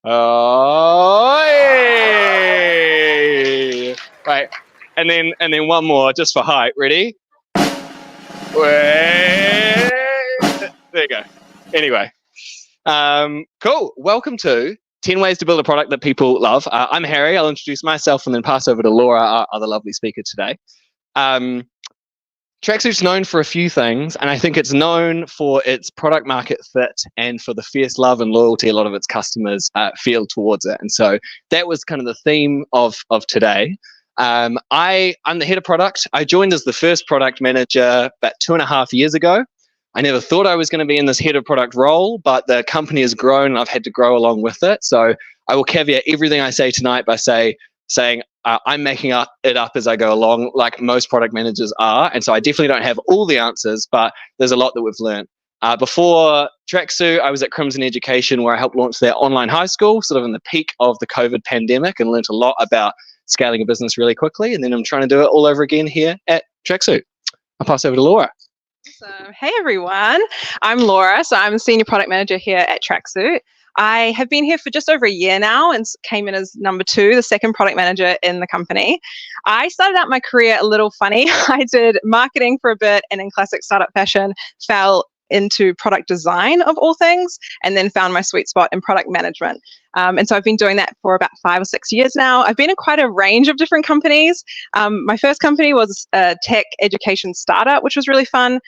Oh, hey! Right, and then one more just for height. Ready? Way. There you go. Anyway, cool. Welcome to 10 Ways to Build a Product That People Love. I'm Harry. I'll introduce myself and then pass over to Laura, our other lovely speaker today. Tracksuit's known for a few things, and I think it's known for its product market fit and for the fierce love and loyalty a lot of its customers feel towards it. And so that was kind of the theme of today. I'm the head of product. I joined as the first product manager about 2.5 years ago. I never thought I was going to be in this head of product role, but the company has grown and I've had to grow along with it. So I will caveat everything I say tonight by saying I'm making it up as I go along, like most product managers are. And so I definitely don't have all the answers, but there's a lot that we've learned. Before Tracksuit, I was at Crimson Education, where I helped launch their online high school, sort of in the peak of the COVID pandemic, and learned a lot about scaling a business really quickly. And then I'm trying to do it all over again here at Tracksuit. I'll pass over to Laura. So, hey everyone, I'm Laura. So I'm a senior product manager here at Tracksuit. I have been here for just over a year now and came in as number 2, the second product manager in the company. I started out my career a little funny. I did marketing for a bit and in classic startup fashion fell into product design of all things, and then found my sweet spot in product management. And so I've been doing that for about 5 or 6 years now. I've been in quite a range of different companies. My first company was a tech education startup, which was really fun.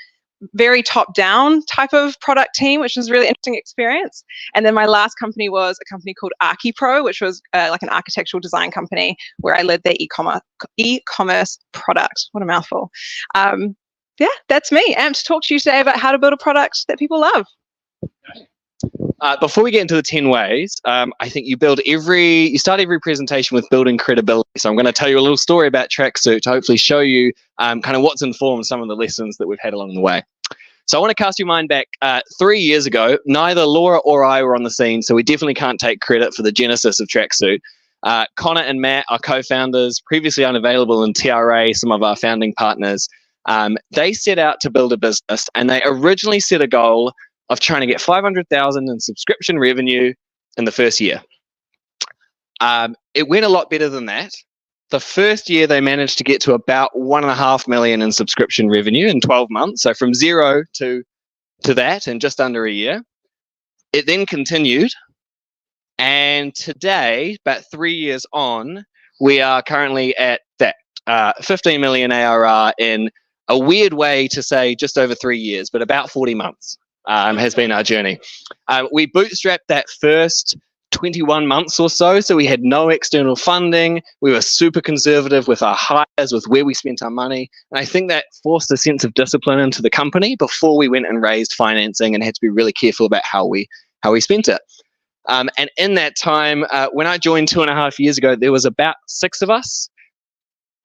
Very top-down type of product team, which was a really interesting experience. And then my last company was a company called ArchiPro, which was like an architectural design company where I led their e-commerce product. What a mouthful. Yeah, that's me. I'm to talk to you today about how to build a product that people love. Before we get into the 10 ways, I think you start every presentation with building credibility. So I'm going to tell you a little story about Tracksuit to hopefully show you kind of what's informed some of the lessons that we've had along the way. So I want to cast your mind back 3 years ago. Neither Laura or I were on the scene, so we definitely can't take credit for the genesis of Tracksuit. Connor and Matt, our co-founders, previously unavailable in TRA, some of our founding partners, they set out to build a business, and they originally set a goal of trying to get 500,000 in subscription revenue in the first year. It went a lot better than that. The first year they managed to get to about 1.5 million in subscription revenue in 12 months. So from 0 to that in just under a year. It then continued. And today, about 3 years on, we are currently at that 15 million ARR in a weird way to say just over 3 years, but about 40 months. Has been our journey. We bootstrapped that first 21 months or so we had no external funding. We were super conservative with our hires, with where we spent our money, and I think that forced a sense of discipline into the company before we went and raised financing and had to be really careful about how we spent it. And in that time, when I joined 2.5 years ago, there was about 6 of us.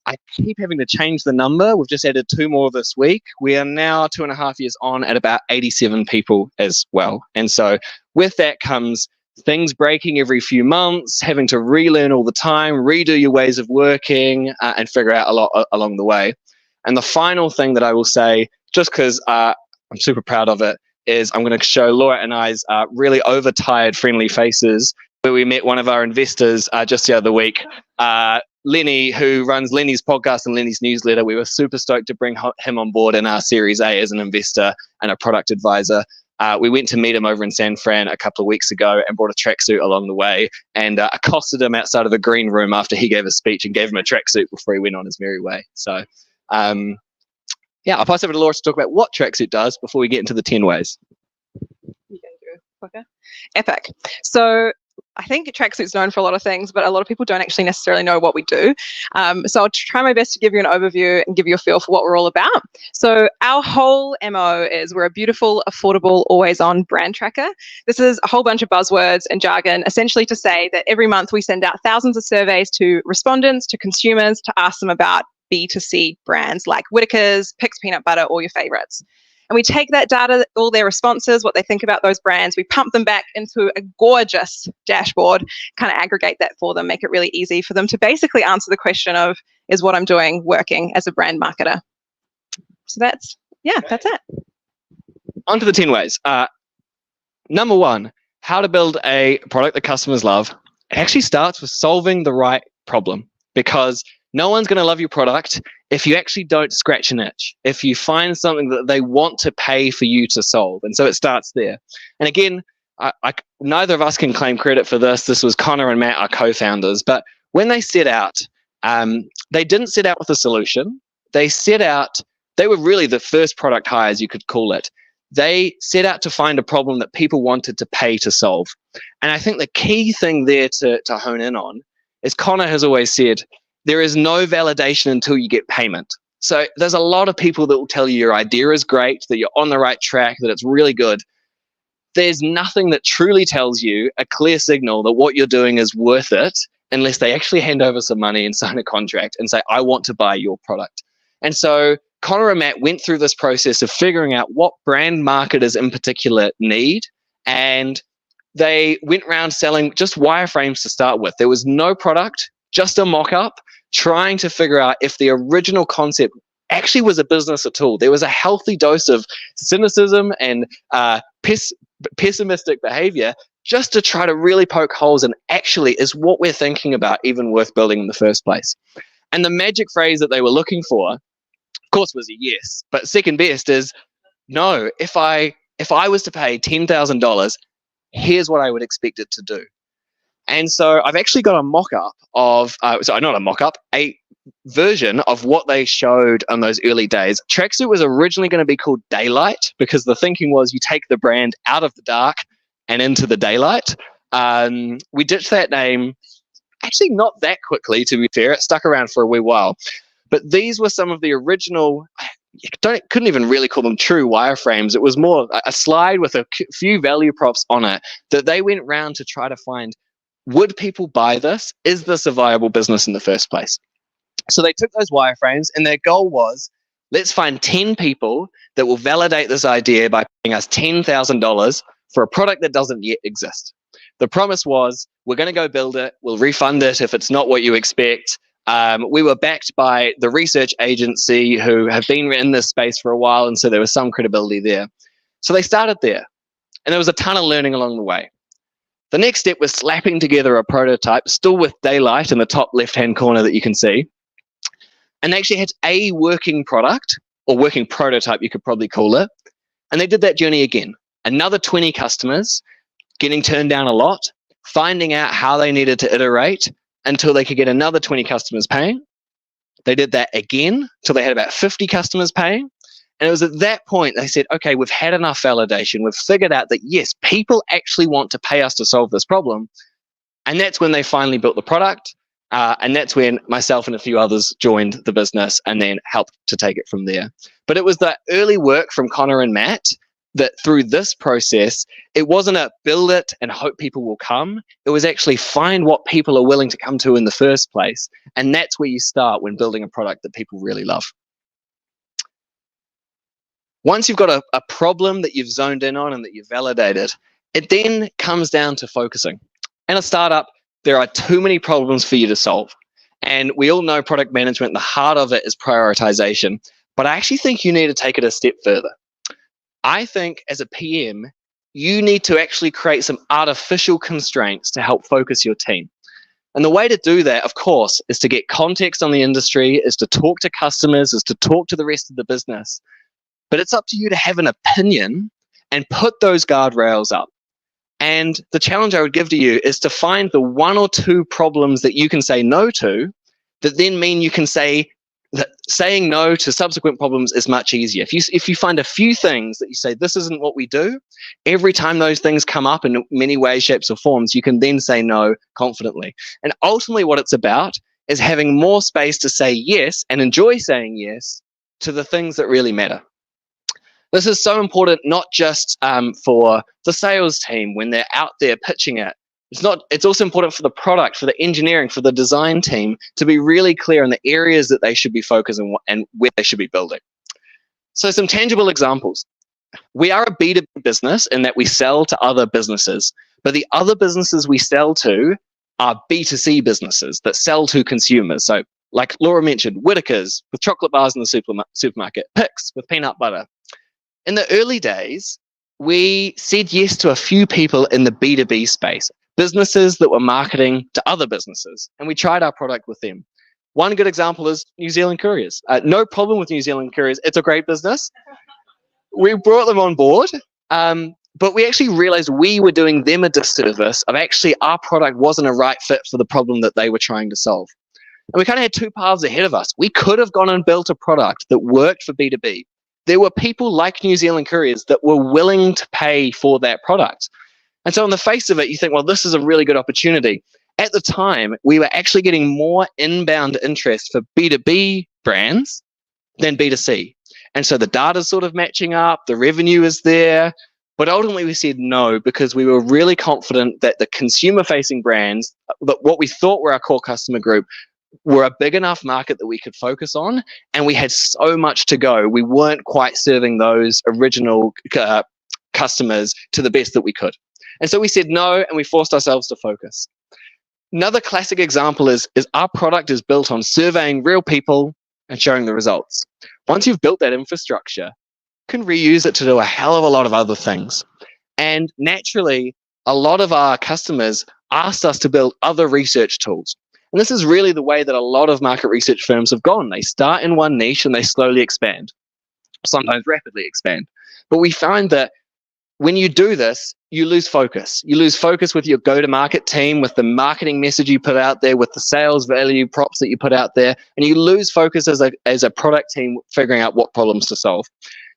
I keep having to change the number. We've just added 2 more this week. We are now 2.5 years on at about 87 people as well. And so with that comes things breaking every few months, having to relearn all the time, redo your ways of working, and figure out a lot along the way. And the final thing that I will say, just because I'm super proud of it, is I'm going to show Laura and I's really overtired friendly faces where we met one of our investors just the other week. Lenny, who runs Lenny's podcast and Lenny's newsletter. We were super stoked to bring him on board in our Series A as an investor and a product advisor. We went to meet him over in San Fran a couple of weeks ago and brought a tracksuit along the way, and accosted him outside of a green room after he gave a speech and gave him a tracksuit before he went on his merry way. So, yeah, I'll pass over to Laura to talk about what Tracksuit does before we get into the 10 ways. You can do it. Okay. Epic. So I think Tracksuit's known for a lot of things, but a lot of people don't actually necessarily know what we do. So I'll try my best to give you an overview and give you a feel for what we're all about. So our whole MO is we're a beautiful, affordable, always-on brand tracker. This is a whole bunch of buzzwords and jargon, essentially to say that every month we send out thousands of surveys to respondents, to consumers, to ask them about B2C brands like Whittaker's, Pix Peanut Butter, or your favorites. And we take that data, all their responses, what they think about those brands, we pump them back into a gorgeous dashboard, kind of aggregate that for them, make it really easy for them to basically answer the question of, is what I'm doing working as a brand marketer? So that's it. On to the 10 ways. Number 1, how to build a product that customers love, it actually starts with solving the right problem, because no one's going to love your product if you actually don't scratch an itch, if you find something that they want to pay for you to solve. And so it starts there. And again, neither of us can claim credit for this. This was Connor and Matt, our co-founders. But when they set out, they didn't set out with a solution. They were really the first product hires, you could call it. They set out to find a problem that people wanted to pay to solve. And I think the key thing there to hone in on is Connor has always said, there is no validation until you get payment. So there's a lot of people that will tell you your idea is great, that you're on the right track, that it's really good. There's nothing that truly tells you a clear signal that what you're doing is worth it unless they actually hand over some money and sign a contract and say, I want to buy your product. And so Connor and Matt went through this process of figuring out what brand marketers in particular need, and they went around selling just wireframes to start with. There was no product, just a mock-up, trying to figure out if the original concept actually was a business at all. There was a healthy dose of cynicism and pessimistic behavior just to try to really poke holes in actually is what we're thinking about even worth building in the first place. And the magic phrase that they were looking for, of course, was a yes. But second best is, no, if I was to pay $10,000, here's what I would expect it to do. And so I've actually got a mock-up of, a version of what they showed on those early days. Tracksuit was originally going to be called Daylight because the thinking was you take the brand out of the dark and into the daylight. We ditched that name, actually not that quickly, to be fair. It stuck around for a wee while. But these were some of the original, couldn't even really call them true wireframes. It was more a slide with a few value props on it that they went around to try to find, would people buy this? Is this a viable business in the first place? So they took those wireframes and their goal was, let's find 10 people that will validate this idea by paying us $10,000 for a product that doesn't yet exist. The promise was, we're going to go build it. We'll refund it if it's not what you expect. We were backed by the research agency who have been in this space for a while, and so there was some credibility there. So they started there, and there was a ton of learning along the way. The next step was slapping together a prototype, still with Daylight in the top left-hand corner that you can see. And they actually had a working product, or working prototype, you could probably call it. And they did that journey again. Another 20 customers, getting turned down a lot, finding out how they needed to iterate until they could get another 20 customers paying. They did that again till they had about 50 customers paying. And it was at that point they said, okay, we've had enough validation. We've figured out that, yes, people actually want to pay us to solve this problem. And that's when they finally built the product. And that's when myself and a few others joined the business and then helped to take it from there. But it was the early work from Connor and Matt that through this process, it wasn't a build it and hope people will come. It was actually find what people are willing to come to in the first place. And that's where you start when building a product that people really love. Once you've got a problem that you've zoned in on and that you've validated, it then comes down to focusing. In a startup, there are too many problems for you to solve. And we all know product management, the heart of it is prioritization. But I actually think you need to take it a step further. I think as a PM, you need to actually create some artificial constraints to help focus your team. And the way to do that, of course, is to get context on the industry, is to talk to customers, is to talk to the rest of the business. But it's up to you to have an opinion and put those guardrails up. And the challenge I would give to you is to find the one or two problems that you can say no to, that then mean you can say that saying no to subsequent problems is much easier. If you find a few things that you say, this isn't what we do, every time those things come up in many ways, shapes, or forms, you can then say no confidently. And ultimately what it's about is having more space to say yes and enjoy saying yes to the things that really matter. This is so important, not just for the sales team when they're out there pitching it. It's also important for the product, for the engineering, for the design team to be really clear on the areas that they should be focusing and where they should be building. So some tangible examples. We are a B2B business in that we sell to other businesses, but the other businesses we sell to are B2C businesses that sell to consumers. So like Laura mentioned, Whittaker's with chocolate bars in the supermarket, Picks with peanut butter. In the early days, we said yes to a few people in the B2B space, businesses that were marketing to other businesses, and we tried our product with them. One good example is New Zealand Couriers. No problem with New Zealand Couriers. It's a great business. We brought them on board, but we actually realized we were doing them a disservice of actually our product wasn't a right fit for the problem that they were trying to solve. And we kind of had two paths ahead of us. We could have gone and built a product that worked for B2B. There were people like New Zealand Couriers that were willing to pay for that product. And so on the face of it, you think, well, this is a really good opportunity. At the time, we were actually getting more inbound interest for B2B brands than B2C. And so the data's sort of matching up, the revenue is there. But ultimately, we said no because we were really confident that the consumer-facing brands, that what we thought were our core customer group, were a big enough market that we could focus on, and we had so much to go. We weren't quite serving those original customers to the best that we could. And so we said no, and we forced ourselves to focus. Another classic example is our product is built on surveying real people and showing the results. Once you've built that infrastructure, you can reuse it to do a hell of a lot of other things. And naturally, a lot of our customers asked us to build other research tools. And this is really the way that a lot of market research firms have gone. They start in one niche and they slowly expand, sometimes rapidly expand. But we find that when you do this, you lose focus. You lose focus with your go-to-market team, with the marketing message you put out there, with the sales value props that you put out there, and you lose focus as a product team figuring out what problems to solve.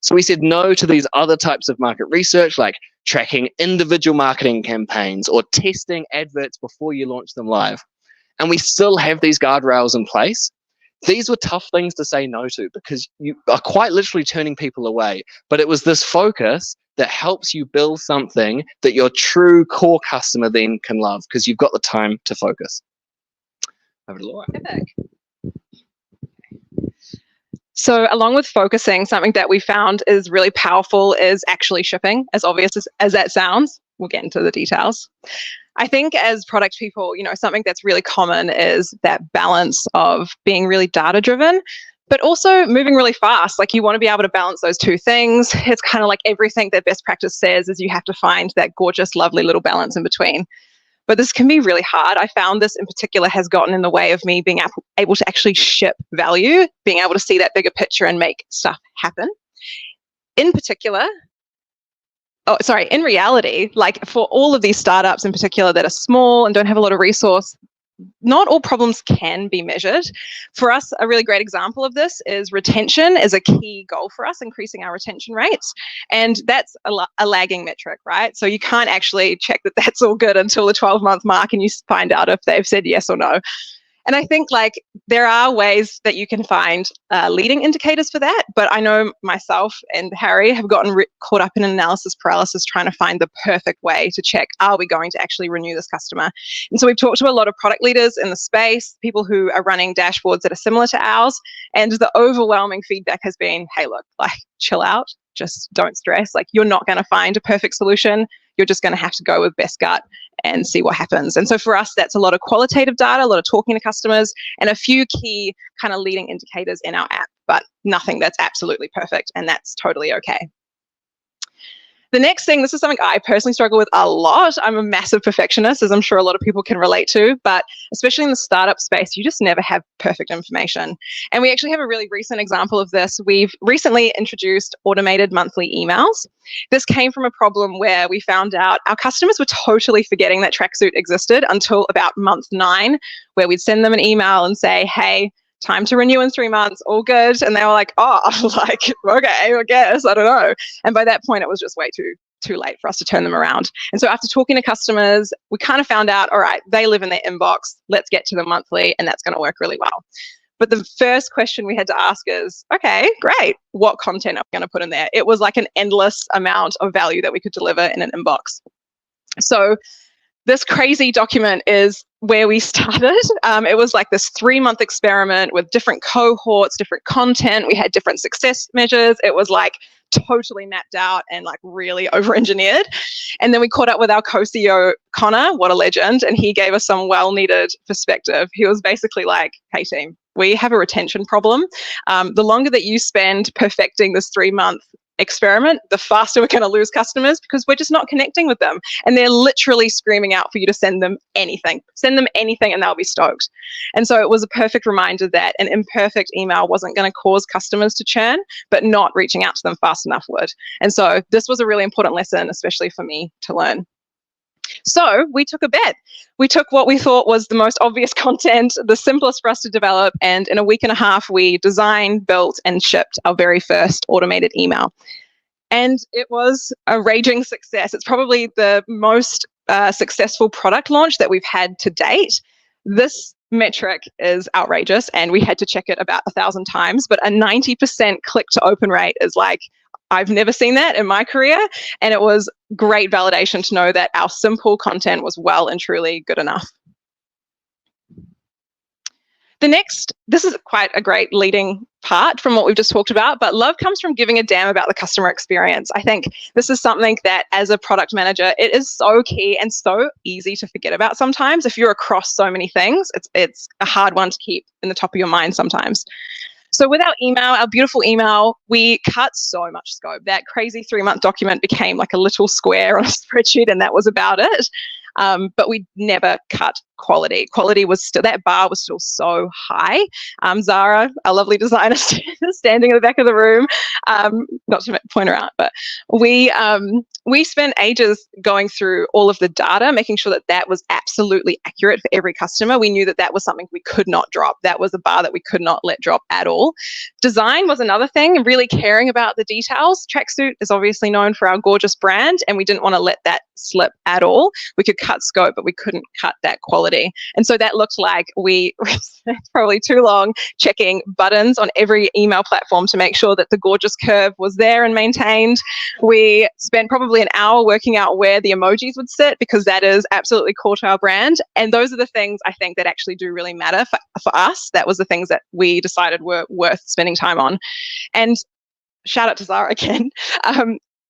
So we said no to these other types of market research, like tracking individual marketing campaigns or testing adverts before you launch them live. And we still have these guardrails in place. These were tough things to say no to because you are quite literally turning people away. But it was this focus that helps you build something that your true core customer then can love because you've got the time to focus. Over to Laura. Epic. So along with focusing, something that we found is really powerful is actually shipping, as obvious as that sounds. We'll get into the details. I think as product people, something that's really common is that balance of being really data-driven, but also moving really fast. Like you want to be able to balance those two things. It's kind of like everything that best practice says is you have to find that gorgeous, lovely little balance in between. But this can be really hard. I found this in particular has gotten in the way of me being able to actually ship value, being able to see that bigger picture and make stuff happen. In reality, like for all of these startups in particular that are small and don't have a lot of resource, not all problems can be measured. For us, a really great example of this is retention is a key goal for us, increasing our retention rates. And that's a lagging metric, right? So you can't actually check that that's all good until the 12-month mark and you find out if they've said yes or no. And I think like there are ways that you can find leading indicators for that, but I know myself and Harry have gotten caught up in analysis paralysis trying to find the perfect way to check, are we going to actually renew this customer? And so we've talked to a lot of product leaders in the space, people who are running dashboards that are similar to ours, and the overwhelming feedback has been, hey, look, like chill out, just don't stress. Like you're not going to find a perfect solution. You're just going to have to go with best gut and see what happens. And so for us, that's a lot of qualitative data, a lot of talking to customers, and a few key kind of leading indicators in our app, but nothing that's absolutely perfect, and that's totally okay. The next thing, this is something I personally struggle with a lot. I'm a massive perfectionist, as I'm sure a lot of people can relate to, but especially in the startup space, you just never have perfect information. And we actually have a really recent example of this. We've recently introduced automated monthly emails. This came from a problem where we found out our customers were totally forgetting that Tracksuit existed until about month 9, where we'd send them an email and say, hey, time to renew in 3 months, all good. And they were like, oh, like, okay, I guess, I don't know. And by that point, it was just way too late for us to turn them around. And so after talking to customers, we kind of found out, all right, they live in their inbox, let's get to them monthly, and that's going to work really well. But the first question we had to ask is, okay, great, what content are we going to put in there? It was like an endless amount of value that we could deliver in an inbox. So this crazy document is where we started. It was like this 3-month experiment with different cohorts, different content. We had different success measures. It was like totally mapped out and like really over-engineered. And then we caught up with our co-CEO, Connor, what a legend, and he gave us some well-needed perspective. He was basically like, hey team, we have a retention problem. The longer that you spend perfecting this 3-month experiment, the faster we're going to lose customers, because we're just not connecting with them. And they're literally screaming out for you to send them anything. Send them anything and they'll be stoked. And so it was a perfect reminder that an imperfect email wasn't going to cause customers to churn, but not reaching out to them fast enough would. And so this was a really important lesson, especially for me to learn. So we took a bet. We took what we thought was the most obvious content, the simplest for us to develop, and in a week and a half, we designed, built, and shipped our very first automated email. And it was a raging success. It's probably the most successful product launch that we've had to date. This metric is outrageous, and we had to check it about 1,000 times, but a 90% click to open rate is like, I've never seen that in my career, and it was great validation to know that our simple content was well and truly good enough. This is quite a great leading part from what we've just talked about, but love comes from giving a damn about the customer experience. I think this is something that as a product manager, it is so key and so easy to forget about sometimes. If you're across so many things, it's a hard one to keep in the top of your mind sometimes. So with our email, our beautiful email, we cut so much scope. That crazy 3-month document became like a little square on a spreadsheet, and that was about it. But we never cut quality. Quality was still, that bar was still so high. Zara, our lovely designer, standing in the back of the room, not to point her out, but we spent ages going through all of the data, making sure that that was absolutely accurate for every customer. We knew that that was something we could not drop. That was a bar that we could not let drop at all. Design was another thing, really caring about the details. Tracksuit is obviously known for our gorgeous brand, and we didn't want to let that slip at all. We could cut scope, but we couldn't cut that quality. And so that looked like we spent probably too long checking buttons on every email platform to make sure that the gorgeous curve was there and maintained. We spent probably an hour working out where the emojis would sit, because that is absolutely core to our brand. And those are the things I think that actually do really matter for us. That was the things that we decided were worth spending time on. And shout out to Zara again.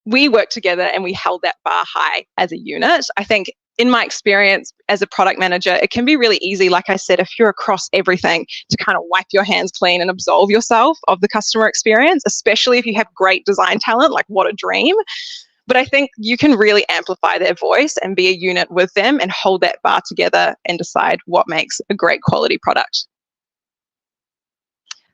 We worked together and we held that bar high as a unit. I think in my experience as a product manager, it can be really easy, like I said, if you're across everything, to kind of wipe your hands clean and absolve yourself of the customer experience, especially if you have great design talent, like what a dream. But I think you can really amplify their voice and be a unit with them and hold that bar together and decide what makes a great quality product.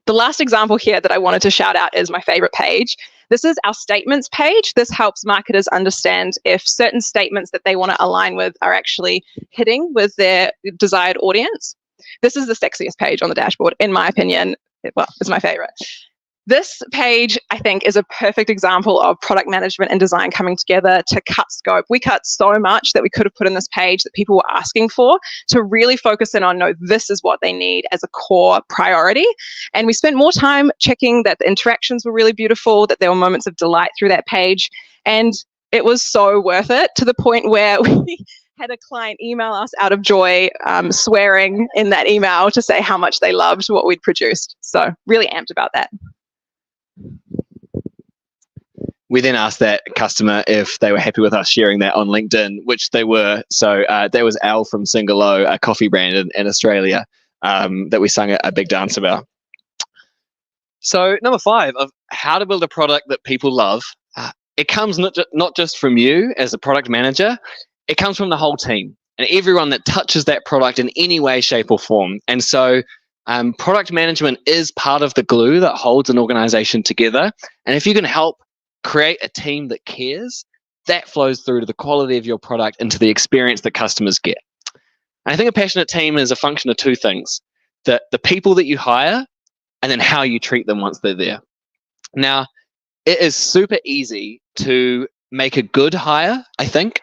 The last example here that I wanted to shout out is my favorite page. This is our statements page. This helps marketers understand if certain statements that they want to align with are actually hitting with their desired audience. This is the sexiest page on the dashboard, in my opinion. Well, it's my favorite. This page, I think, is a perfect example of product management and design coming together to cut scope. We cut so much that we could have put in this page that people were asking for, to really focus in on, no, this is what they need as a core priority. And we spent more time checking that the interactions were really beautiful, that there were moments of delight through that page. And it was so worth it, to the point where we had a client email us out of joy, swearing in that email to say how much they loved what we'd produced. So really amped about that. We then asked that customer if they were happy with us sharing that on LinkedIn, which they were. So that was Al from Singalo, a coffee brand in Australia, that we sung a big dance about. So number 5 of how to build a product that people love. It comes not just from you as a product manager, it comes from the whole team and everyone that touches that product in any way, shape or form. And so product management is part of the glue that holds an organization together. And if you can help create a team that cares, that flows through to the quality of your product and to the experience that customers get. And I think a passionate team is a function of 2 things: the people that you hire, and then how you treat them once they're there. Now, it is super easy to make a good hire, I think.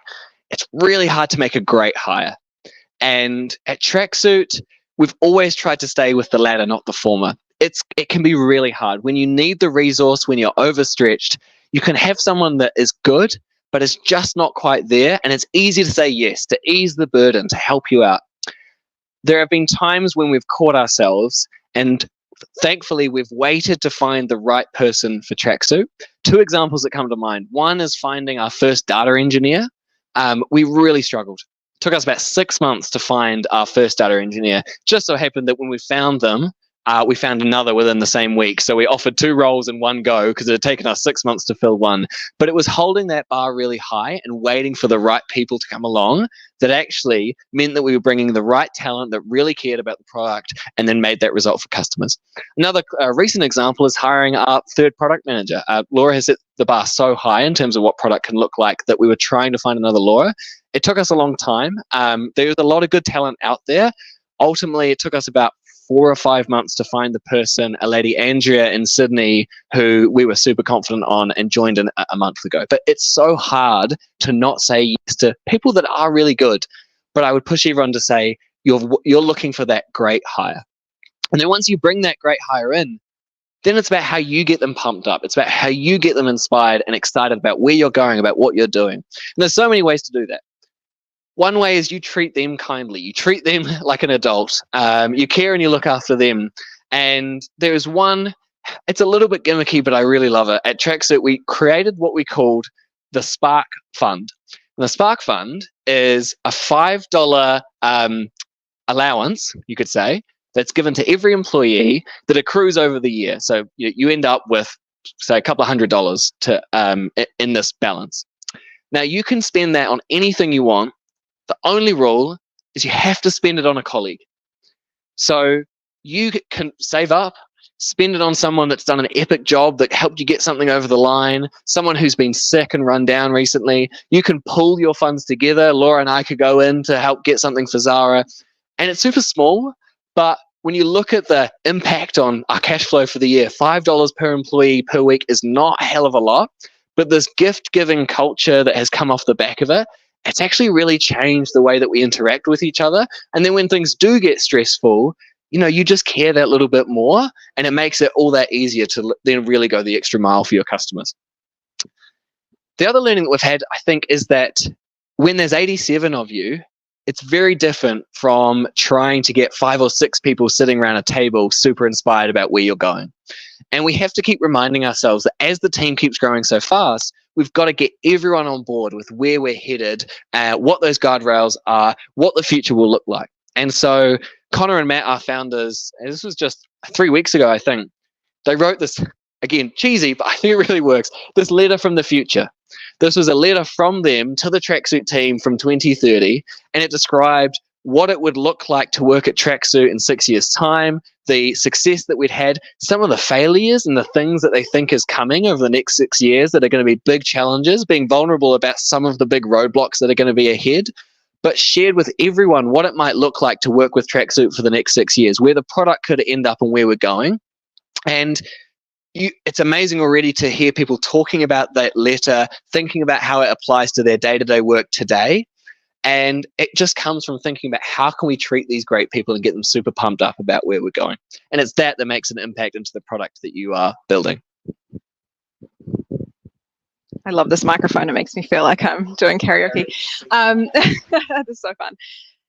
It's really hard to make a great hire. And at Tracksuit, we've always tried to stay with the latter, not the former. It can be really hard. When you need the resource, when you're overstretched, you can have someone that is good, but is just not quite there. And it's easy to say yes, to ease the burden, to help you out. There have been times when we've caught ourselves, and thankfully we've waited to find the right person for Tracksuit. 2 examples that come to mind. One is finding our first data engineer. We really struggled. It took us about 6 months to find our first data engineer. Just so happened that when we found them, we found another within the same week. So we offered 2 roles in one go because it had taken us 6 months to fill one. But it was holding that bar really high and waiting for the right people to come along that actually meant that we were bringing the right talent that really cared about the product and then made that result for customers. Another recent example is hiring our 3rd product manager. Laura has set the bar so high in terms of what product can look like that we were trying to find another Laura. It took us a long time. There was a lot of good talent out there. Ultimately, it took us about 4 or 5 months to find the person, a lady Andrea in Sydney, who we were super confident on and joined a month ago. But it's so hard to not say yes to people that are really good. But I would push everyone to say you're looking for that great hire. And then once you bring that great hire in, then it's about how you get them pumped up. It's about how you get them inspired and excited about where you're going, about what you're doing. And there's so many ways to do that. One way is you treat them kindly. You treat them like an adult. You care and you look after them. And there's one, it's a little bit gimmicky, but I really love it. At Tracksuit, we created what we called the Spark Fund. And the Spark Fund is a $5 allowance, you could say, that's given to every employee that accrues over the year. So you end up with, say, a couple of $100 in this balance. Now, you can spend that on anything you want. The only rule is you have to spend it on a colleague. So you can save up, spend it on someone that's done an epic job that helped you get something over the line, someone who's been sick and run down recently. You can pull your funds together. Laura and I could go in to help get something for Zara. And it's super small, but when you look at the impact on our cash flow for the year, $5 per employee per week is not a hell of a lot. But this gift-giving culture that has come off the back of it, it's actually really changed the way that we interact with each other. And then when things do get stressful, you just care that little bit more, and it makes it all that easier to then really go the extra mile for your customers. The other learning that we've had, I think, is that when there's 87 of you, it's very different from trying to get 5 or 6 people sitting around a table super inspired about where you're going. And we have to keep reminding ourselves that as the team keeps growing so fast, we've got to get everyone on board with where we're headed, what those guardrails are, what the future will look like. And so Connor and Matt, our founders, and this was just 3 weeks ago, I think, they wrote this, again, cheesy, but I think it really works, this letter from the future. This was a letter from them to the Tracksuit team from 2030, and it described what it would look like to work at Tracksuit in 6 years' time, the success that we'd had, some of the failures and the things that they think is coming over the next 6 years that are going to be big challenges, being vulnerable about some of the big roadblocks that are going to be ahead, but shared with everyone what it might look like to work with Tracksuit for the next 6 years, where the product could end up and where we're going. And it's amazing already to hear people talking about that letter, thinking about how it applies to their day-to-day work today. And it just comes from thinking about how can we treat these great people and get them super pumped up about where we're going. And it's that makes an impact into the product that you are building. I love this microphone. It makes me feel like I'm doing karaoke. That is so fun.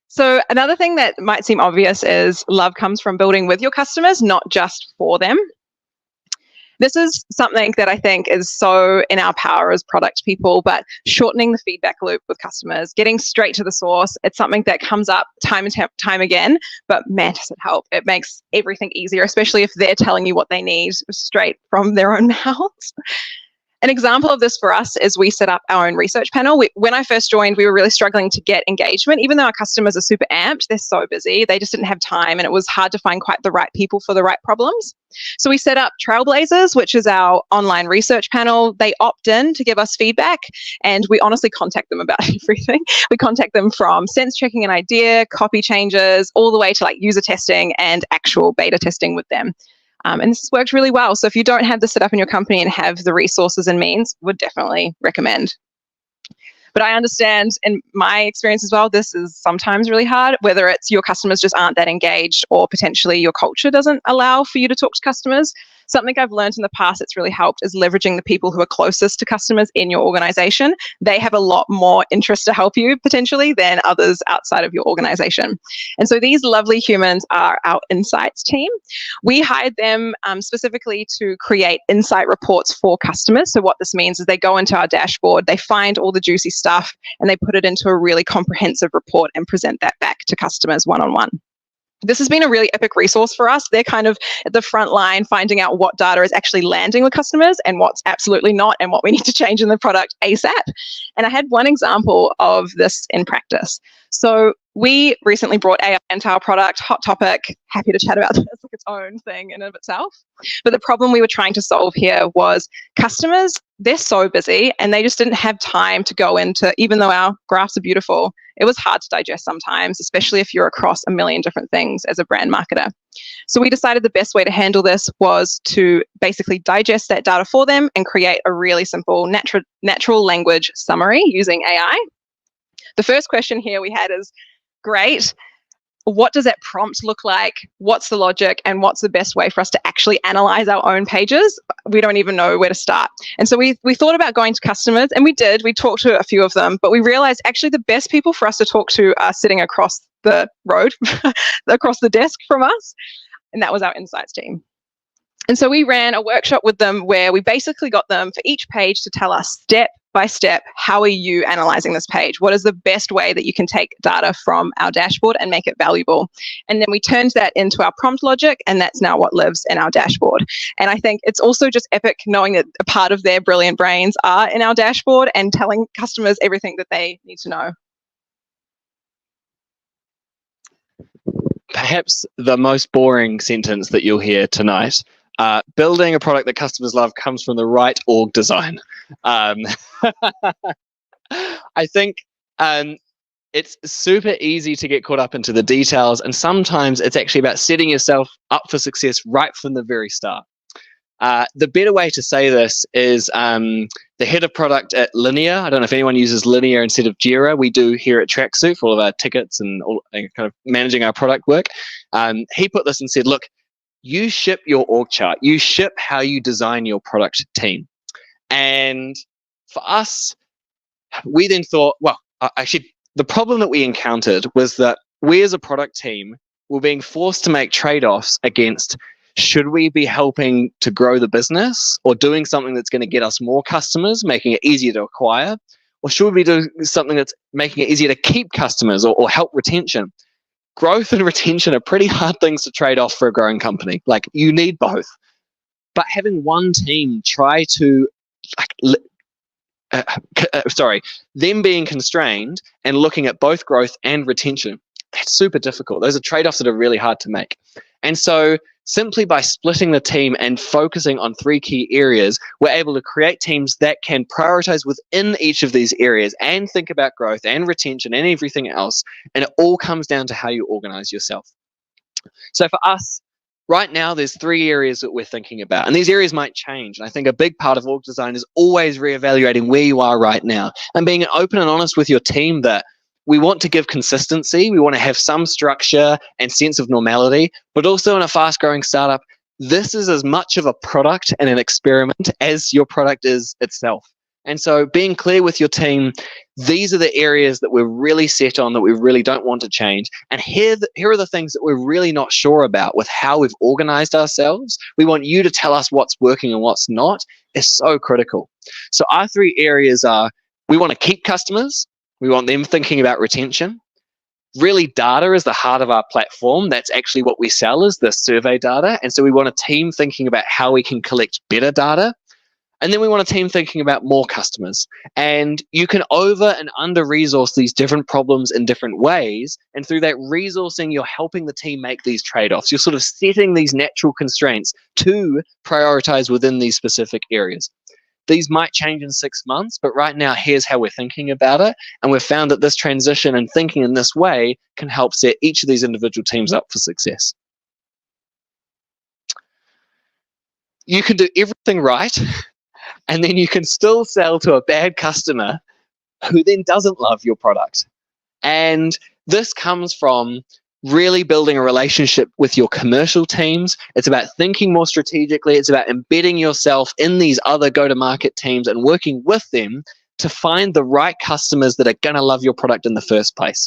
So another thing that might seem obvious is love comes from building with your customers, not just for them. This is something that I think is so in our power as product people, but shortening the feedback loop with customers, getting straight to the source, it's something that comes up time and time again, but man, does it help. It makes everything easier, especially if they're telling you what they need straight from their own mouths. An example of this for us is we set up our own research panel. When I first joined, we were really struggling to get engagement. Even though our customers are super amped, they're so busy, they just didn't have time, and it was hard to find quite the right people for the right problems. So we set up Trailblazers, which is our online research panel. They opt in to give us feedback, and we honestly contact them about everything. We contact them from sense checking an idea, copy changes, all the way to like user testing and actual beta testing with them. And this has worked really well. So if you don't have this set up in your company and have the resources and means, would definitely recommend. But I understand in my experience as well, this is sometimes really hard, whether it's your customers just aren't that engaged or potentially your culture doesn't allow for you to talk to customers. Something I've learned in the past that's really helped is leveraging the people who are closest to customers in your organization. They have a lot more interest to help you potentially than others outside of your organization. And so these lovely humans are our insights team. We hired them specifically to create insight reports for customers. So what this means is they go into our dashboard, they find all the juicy stuff, and they put it into a really comprehensive report and present that back to customers one-on-one. This has been a really epic resource for us. They're kind of at the front line finding out what data is actually landing with customers and what's absolutely not, and what we need to change in the product ASAP. And I had one example of this in practice. So we recently brought AI into our product, hot topic, happy to chat about this, like its own thing in and of itself. But the problem we were trying to solve here was customers, they're so busy and they just didn't have time to go into, even though our graphs are beautiful, it was hard to digest sometimes, especially if you're across a million different things as a brand marketer. So we decided the best way to handle this was to basically digest that data for them and create a really simple natural language summary using AI. The first question here we had is, great, what does that prompt look like? What's the logic? And what's the best way for us to actually analyze our own pages? We don't even know where to start. And so we thought about going to customers, and we did. We talked to a few of them, but we realized actually the best people for us to talk to are sitting across the road, across the desk from us. And that was our insights team. And so we ran a workshop with them where we basically got them for each page to tell us step by step, how are you analyzing this page? What is the best way that you can take data from our dashboard and make it valuable? And then we turned that into our prompt logic, and that's now what lives in our dashboard. And I think it's also just epic knowing that a part of their brilliant brains are in our dashboard and telling customers everything that they need to know. Perhaps the most boring sentence that you'll hear tonight. Building a product that customers love comes from the right org design. I think it's super easy to get caught up into the details, and sometimes it's actually about setting yourself up for success right from the very start. The better way to say this is the head of product at Linear. I don't know if anyone uses Linear instead of Jira. We do here at Tracksuit for all of our tickets and kind of managing our product work. He put this and said, look, you ship your org chart. You ship how you design your product team. And for us, we then thought, well, actually, the problem that we encountered was that we as a product team were being forced to make trade-offs against, should we be helping to grow the business or doing something that's going to get us more customers, making it easier to acquire, or should we be doing something that's making it easier to keep customers or help retention? Growth and retention are pretty hard things to trade off for a growing company. Like, you need both. But having one team try to, them being constrained and looking at both growth and retention, that's super difficult. Those are trade-offs that are really hard to make. And so simply by splitting the team and focusing on 3 key areas, we're able to create teams that can prioritize within each of these areas and think about growth and retention and everything else. And it all comes down to how you organize yourself. So for us, right now, there's 3 areas that we're thinking about, and these areas might change. And I think a big part of org design is always reevaluating where you are right now and being open and honest with your team that we want to give consistency. We want to have some structure and sense of normality, but also in a fast growing startup, this is as much of a product and an experiment as your product is itself. And so being clear with your team, these are the areas that we're really set on, that we really don't want to change. And here are the things that we're really not sure about with how we've organized ourselves. We want you to tell us what's working and what's not. Is so critical. So our 3 areas are, we want to keep customers. We want them thinking about retention. Really, data is the heart of our platform. That's actually what we sell, is the survey data. And so we want a team thinking about how we can collect better data. And then we want a team thinking about more customers. And you can over and under resource these different problems in different ways. And through that resourcing, you're helping the team make these trade-offs. You're sort of setting these natural constraints to prioritize within these specific areas. These might change in 6 months, but right now, here's how we're thinking about it. And we've found that this transition and thinking in this way can help set each of these individual teams up for success. You can do everything right, and then you can still sell to a bad customer who then doesn't love your product. And this comes from really building a relationship with your commercial teams. It's about thinking more strategically. It's about embedding yourself in these other go-to-market teams and working with them to find the right customers that are going to love your product in the first place.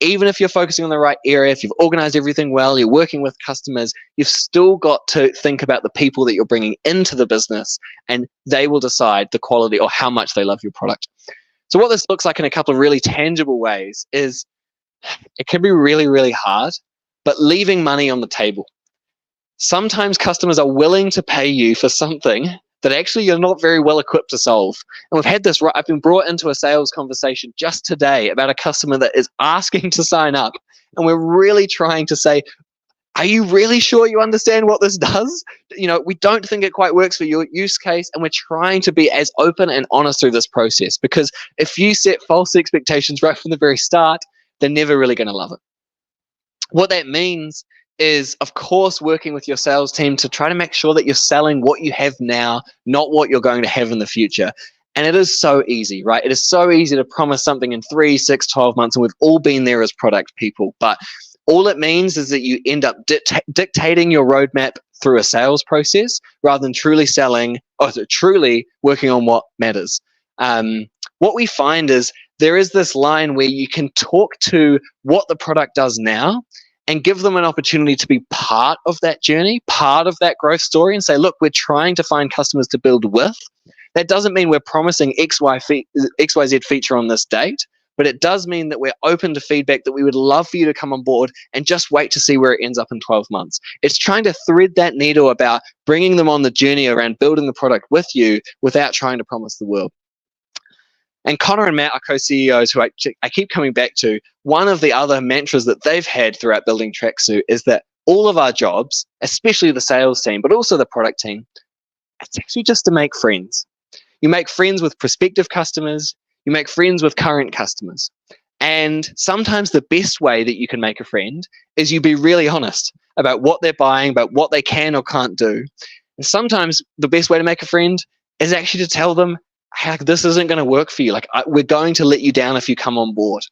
Even if you're focusing on the right area, if you've organized everything well, you're working with customers, you've still got to think about the people that you're bringing into the business, and they will decide the quality or how much they love your product. So what this looks like in a couple of really tangible ways is, it can be really, really hard, but leaving money on the table. Sometimes customers are willing to pay you for something that actually you're not very well equipped to solve. And we've had this, I've been brought into a sales conversation just today about a customer that is asking to sign up. And we're really trying to say, are you really sure you understand what this does? We don't think it quite works for your use case, and we're trying to be as open and honest through this process, because if you set false expectations right from the very start, they're never really going to love it. What that means is, of course, working with your sales team to try to make sure that you're selling what you have now, not what you're going to have in the future. And it is so easy, right? It is so easy to promise something in 3, 6, 12 months, and we've all been there as product people. But all it means is that you end up dictating your roadmap through a sales process rather than truly working on what matters. What we find is there is this line where you can talk to what the product does now and give them an opportunity to be part of that journey, part of that growth story, and say, look, we're trying to find customers to build with. That doesn't mean we're promising XYZ feature on this date, but it does mean that we're open to feedback, that we would love for you to come on board and just wait to see where it ends up in 12 months. It's trying to thread that needle about bringing them on the journey around building the product with you without trying to promise the world. And Connor and Matt are co-CEOs who I keep coming back to. One of the other mantras that they've had throughout building Tracksuit is that all of our jobs, especially the sales team, but also the product team, it's actually just to make friends. You make friends with prospective customers. You make friends with current customers. And sometimes the best way that you can make a friend is you be really honest about what they're buying, about what they can or can't do. And sometimes the best way to make a friend is actually to tell them, hey, this isn't going to work for you. We're going to let you down if you come on board.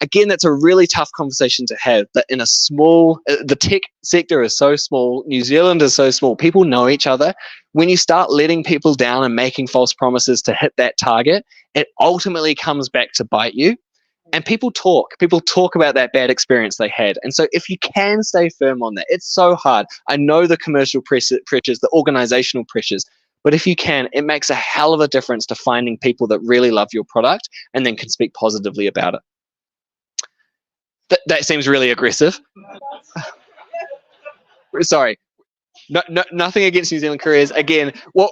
Again, that's a really tough conversation to have, that in the tech sector is so small, New Zealand is so small, people know each other. When you start letting people down and making false promises to hit that target, it ultimately comes back to bite you. And people talk about that bad experience they had. And so if you can stay firm on that, it's so hard. I know the commercial pressures, the organizational pressures, but if you can, it makes a hell of a difference to finding people that really love your product and then can speak positively about it. That seems really aggressive. Sorry. Nothing against New Zealand couriers. Again, what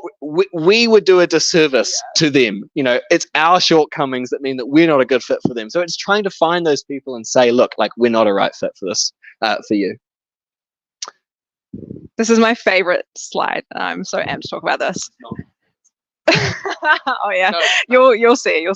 we would do a disservice to them. It's our shortcomings that mean that we're not a good fit for them. So it's trying to find those people and say, look, we're not a right fit for this, for you. This is my favorite slide. I'm so amped to talk about this. Oh yeah, no. You'll see.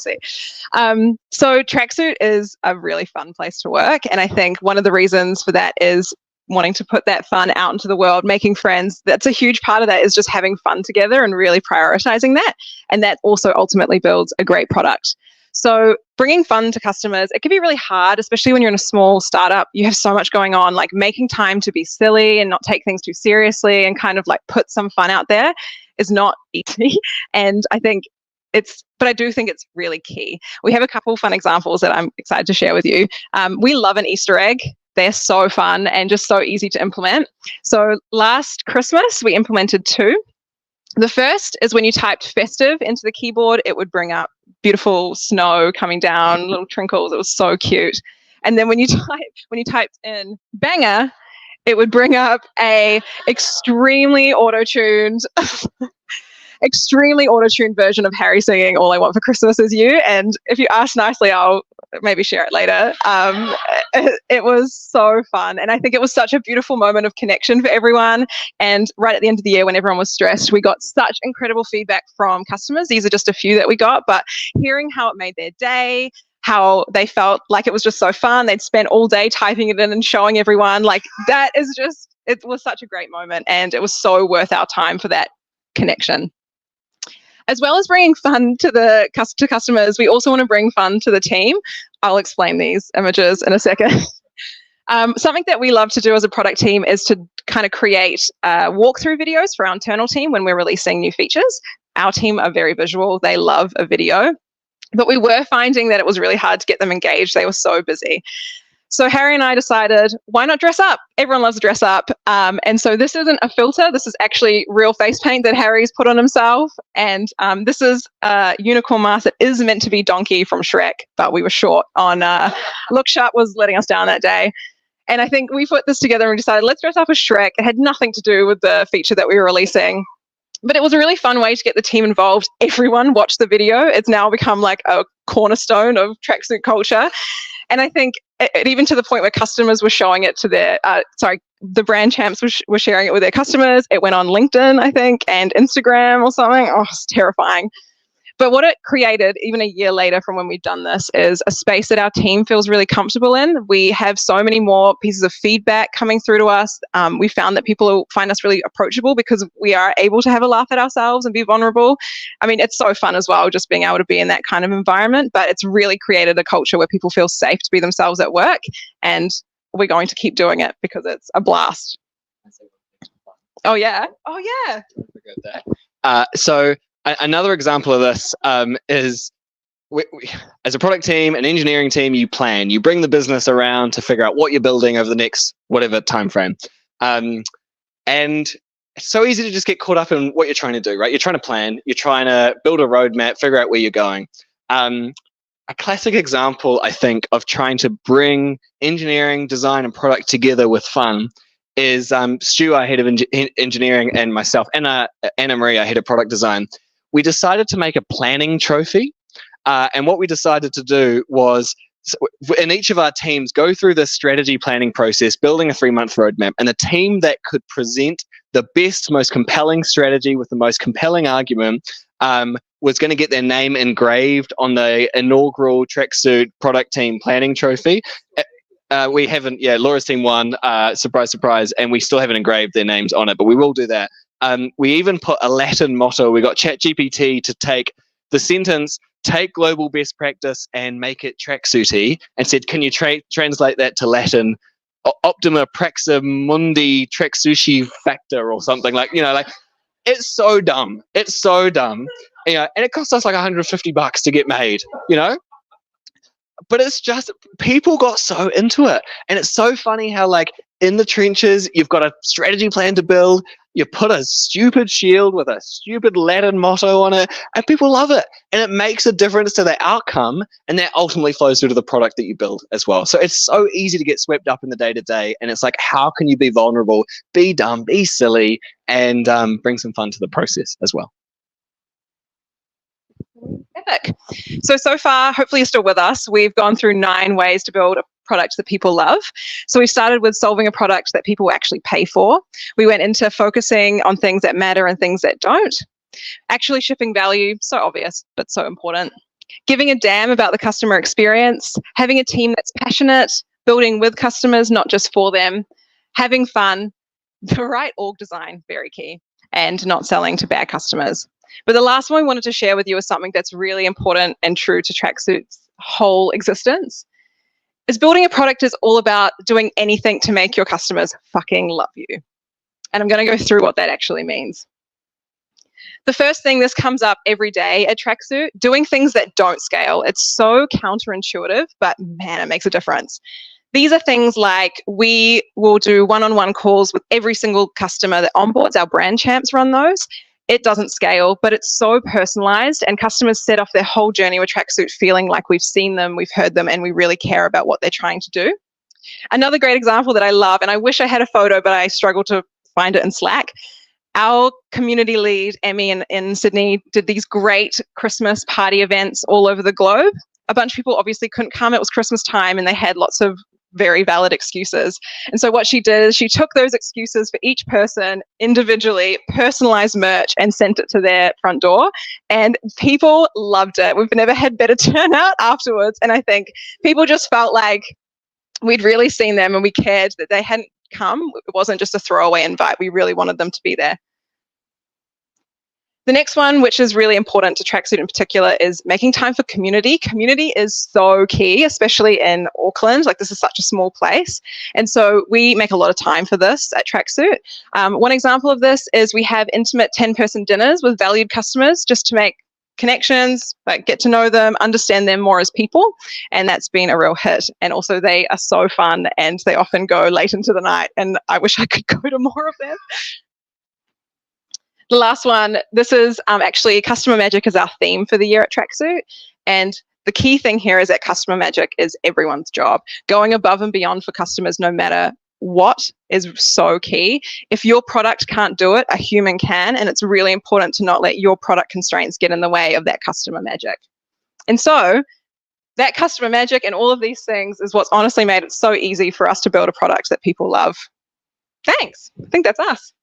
So Tracksuit is a really fun place to work, and I think one of the reasons for that is wanting to put that fun out into the world, making friends. That's a huge part of that, is just having fun together and really prioritizing that, and that also ultimately builds a great product. So bringing fun to customers, it can be really hard, especially when you're in a small startup. You have so much going on, making time to be silly and not take things too seriously and kind of put some fun out there is not easy. And I do think it's really key. We have a couple fun examples that I'm excited to share with you. We love an Easter egg. They're so fun and just so easy to implement. So last Christmas, we implemented 2. The first is when you typed festive into the keyboard, it would bring up beautiful snow coming down, little trinkles. It was so cute. And then when you typed in banger, it would bring up a extremely auto-tuned version of Harry singing All I Want for Christmas Is You. And if you ask nicely, I'll maybe share it later. It was so fun. And I think it was such a beautiful moment of connection for everyone. And right at the end of the year, when everyone was stressed, we got such incredible feedback from customers. These are just a few that we got, but hearing how it made their day, how they felt like it was just so fun. They'd spent all day typing it in and showing everyone. It was such a great moment, and it was so worth our time for that connection. As well as bringing fun to customers, we also want to bring fun to the team. I'll explain these images in a second. Something that we love to do as a product team is to kind of create walkthrough videos for our internal team when we're releasing new features. Our team are very visual. They love a video. But we were finding that it was really hard to get them engaged. They were so busy. So Harry and I decided, why not dress up? Everyone loves to dress up. And so this isn't a filter. This is actually real face paint that Harry's put on himself. And this is a unicorn mask that is meant to be Donkey from Shrek, but we were short on Look Sharp was letting us down that day. And I think we put this together and decided, let's dress up as Shrek. It had nothing to do with the feature that we were releasing. But it was a really fun way to get the team involved. Everyone watched the video. It's now become like a cornerstone of tracksuit culture. And I think even to the point where customers were showing it to their, the brand champs were sharing it with their customers. It went on LinkedIn, I think, and Instagram or something. Oh, it's terrifying. But what it created, even a year later from when we've done this, is a space that our team feels really comfortable in. We have so many more pieces of feedback coming through to us. We found that people find us really approachable because we are able to have a laugh at ourselves and be vulnerable. I mean, it's so fun as well, just being able to be in that kind of environment, but it's really created a culture where people feel safe to be themselves at work, and we're going to keep doing it because it's a blast. Oh, yeah. Oh, yeah. So another example of this is we, as a product team, an engineering team, you plan, you bring the business around to figure out what you're building over the next whatever time frame. And it's so easy to just get caught up in what you're trying to do, right? You're trying to plan, you're trying to build a roadmap, figure out where you're going. A classic example, I think, of trying to bring engineering, design, and product together with fun is Stu, our head of engineering, and myself, and Anna Marie, our head of product design. We decided to make a planning trophy. And what we decided to do was, in each of our teams, go through this strategy planning process, building a 3-month roadmap. And the team that could present the best, most compelling strategy with the most compelling argument was going to get their name engraved on the inaugural Tracksuit product team planning trophy. We haven't, Laura's team won, surprise, surprise, and we still haven't engraved their names on it, but we will do that. We even put a Latin motto. We got ChatGPT to take the sentence, take global best practice and make it tracksuity, and said, can you translate that to Latin? Optima praxa mundi tracksushi factor, or something like, it's so dumb. It's so dumb. And it cost us like $150 to get made, But it's just, people got so into it. And it's so funny how, like, in the trenches, you've got a strategy plan to build, you put a stupid shield with a stupid Latin motto on it, and people love it. And it makes a difference to the outcome, and that ultimately flows through to the product that you build as well. So it's so easy to get swept up in the day-to-day, and it's like, how can you be vulnerable, be dumb, be silly, and bring some fun to the process as well? Epic. So far, hopefully you're still with us. We've gone through 9 ways to build a product that people love. So we started with solving a product that people actually pay for. We went into focusing on things that matter and things that don't. Actually shipping value, so obvious, but so important. Giving a damn about the customer experience, having a team that's passionate, building with customers, not just for them, having fun, the right org design, very key, and not selling to bad customers. But the last one I wanted to share with you is something that's really important and true to Tracksuit's whole existence. Is building a product is all about doing anything to make your customers fucking love you. And I'm going to go through what that actually means. The first thing, this comes up every day at Tracksuit, doing things that don't scale. It's so counterintuitive, but man, it makes a difference. These are things like we will do one-on-one calls with every single customer that onboards. Our brand champs run those. It doesn't scale, but it's so personalized, and customers set off their whole journey with Tracksuit feeling like we've seen them, we've heard them, and we really care about what they're trying to do. Another great example that I love, and I wish I had a photo, but I struggle to find it in Slack. Our community lead, Emmy, in Sydney, did these great Christmas party events all over the globe. A bunch of people obviously couldn't come. It was Christmas time, and they had lots of very valid excuses. And so what she did is she took those excuses for each person individually, personalized merch, and sent it to their front door. And people loved it. We've never had better turnout afterwards. And I think people just felt like we'd really seen them and we cared that they hadn't come. It wasn't just a throwaway invite. We really wanted them to be there. The next one, which is really important to Tracksuit in particular, is making time for community. Community is so key, especially in Auckland. Like, this is such a small place. And so we make a lot of time for this at Tracksuit. One example of this is we have intimate 10-person dinners with valued customers just to make connections, like get to know them, understand them more as people. And that's been a real hit. And also they are so fun and they often go late into the night. And I wish I could go to more of them. The last one, this is actually Customer Magic is our theme for the year at Tracksuit. And the key thing here is that customer magic is everyone's job. Going above and beyond for customers, no matter what, is so key. If your product can't do it, a human can, and it's really important to not let your product constraints get in the way of that customer magic. And so that customer magic and all of these things is what's honestly made it so easy for us to build a product that people love. Thanks. I think that's us.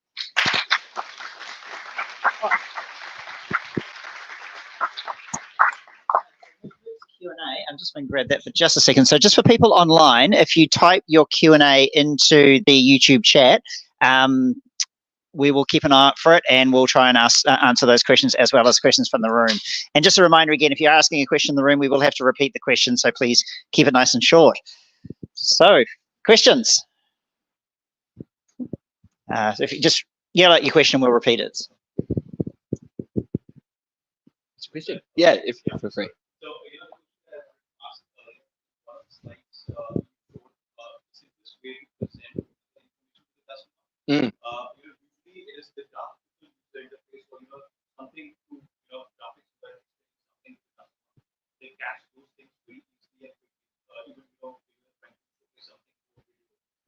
Q&A. I'm just going to grab that for just a second. So just for people online, if you type your Q&A into the YouTube chat, we will keep an eye out for it, and we'll try and answer those questions as well as questions from the room. And just a reminder again, if you're asking a question in the room, we will have to repeat the question, so please keep it nice and short. So, questions? So if you just yell out your question, we'll repeat it. Question? Yeah, if feel free. Mm.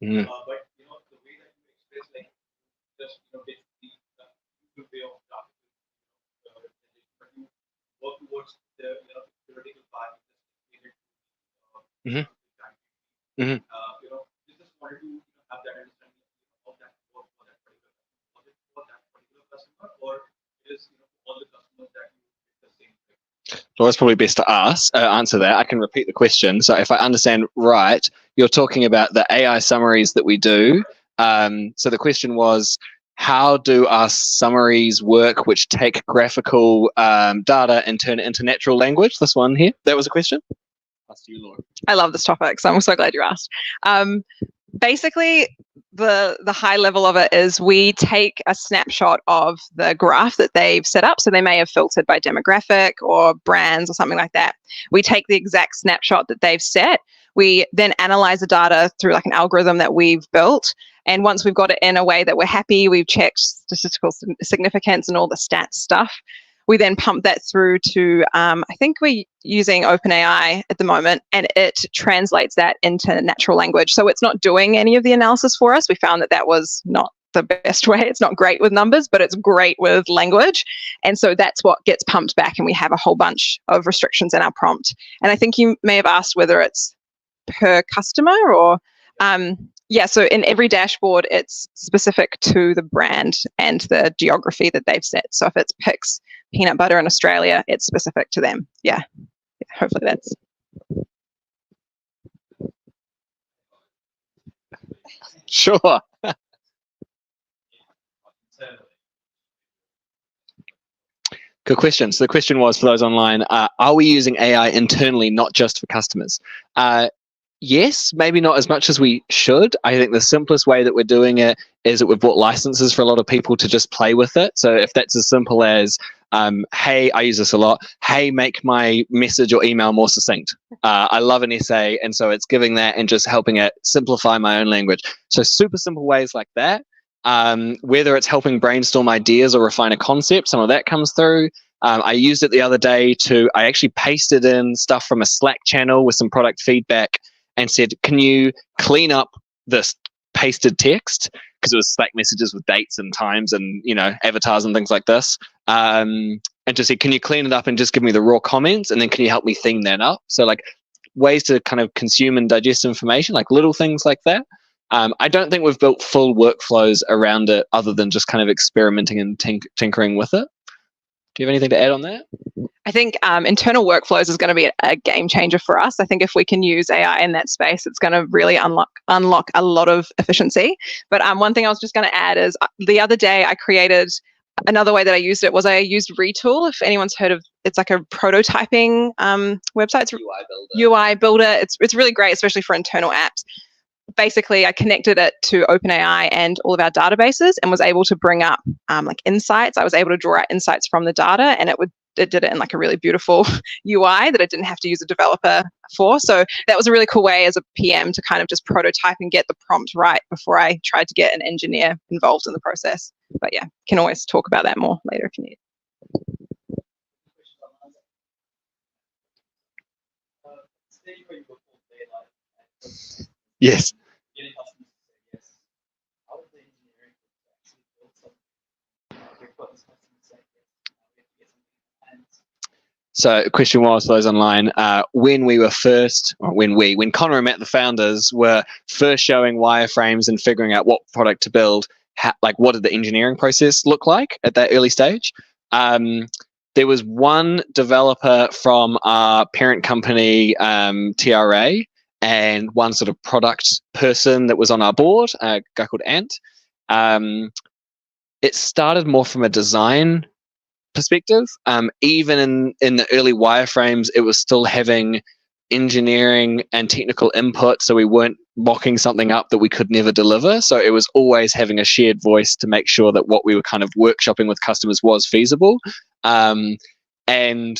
Mm. Mm-hmm. Mm-hmm. Well, it's probably best to answer that. I can repeat the question. So if I understand right, you're talking about the AI summaries that we do. So the question was, how do our summaries work which take graphical data and turn it into natural language? This one here. That was a question? That's you, Laura. I love this topic, so I'm so glad you asked. Basically, the high level of it is we take a snapshot of the graph that they've set up. So they may have filtered by demographic or brands or something like that. We take the exact snapshot that they've set. We then analyze the data through like an algorithm that we've built. And once we've got it in a way that we're happy, we've checked statistical significance and all the stats stuff. We then pump that through to, I think we're using OpenAI at the moment, and it translates that into natural language. So it's not doing any of the analysis for us. We found that that was not the best way. It's not great with numbers, but it's great with language. And so that's what gets pumped back, and we have a whole bunch of restrictions in our prompt. And I think you may have asked whether it's per customer or... yeah, so in every dashboard, it's specific to the brand and the geography that they've set. So if it's Pix peanut butter in Australia, it's specific to them. Yeah, hopefully that's... Sure. Good question. So the question was, for those online, are we using AI internally, not just for customers? Yes, maybe not as much as we should. I think the simplest way that we're doing it is that we've bought licenses for a lot of people to just play with it. So if that's as simple as, hey, I use this a lot, hey, make my message or email more succinct. I love an essay, and so it's giving that and just helping it simplify my own language. So super simple ways like that. Whether it's helping brainstorm ideas or refine a concept, some of that comes through. I used it the other day I actually pasted in stuff from a Slack channel with some product feedback and said, can you clean up this pasted text? Because it was Slack messages with dates and times and, avatars and things like this. And just said, can you clean it up and just give me the raw comments? And then can you help me theme that up? So like ways to kind of consume and digest information, like little things like that. I don't think we've built full workflows around it other than just kind of experimenting and tinkering with it. Do you have anything to add on that? I think internal workflows is going to be a game changer for us. I think if we can use AI in that space, it's going to really unlock a lot of efficiency. But one thing I was just going to add is the other day I created another way that I used it was I used Retool. If anyone's heard of, it's like a prototyping website. It's UI builder. It's really great, especially for internal apps. Basically, I connected it to OpenAI and all of our databases and was able to bring up like insights. I was able to draw out insights from the data, and it did it in like a really beautiful UI that I didn't have to use a developer for. So that was a really cool way as a PM to kind of just prototype and get the prompt right before I tried to get an engineer involved in the process. But yeah, can always talk about that more later if you need. Yes. So, question was those online. When Connor and Matt, the founders, were first showing wireframes and figuring out what product to build, what did the engineering process look like at that early stage? There was one developer from our parent company, TRA, and one sort of product person that was on our board, a guy called Ant. It started more from a design perspective. Even in the early wireframes, it was still having engineering and technical input, so we weren't mocking something up that we could never deliver. So it was always having a shared voice to make sure that what we were kind of workshopping with customers was feasible. And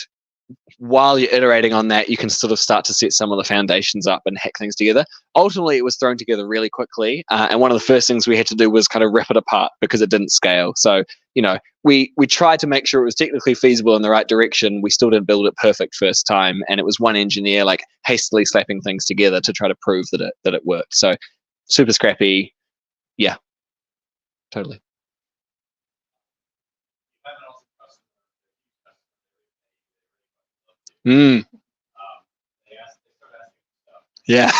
while you're iterating on that, you can sort of start to set some of the foundations up and hack things together. Ultimately, it was thrown together really quickly. And one of the first things we had to do was kind of rip it apart because it didn't scale. So, we tried to make sure it was technically feasible in the right direction. We still didn't build it perfect first time. And it was one engineer like hastily slapping things together to try to prove that it worked. So super scrappy. Yeah, totally. Mm. Yeah.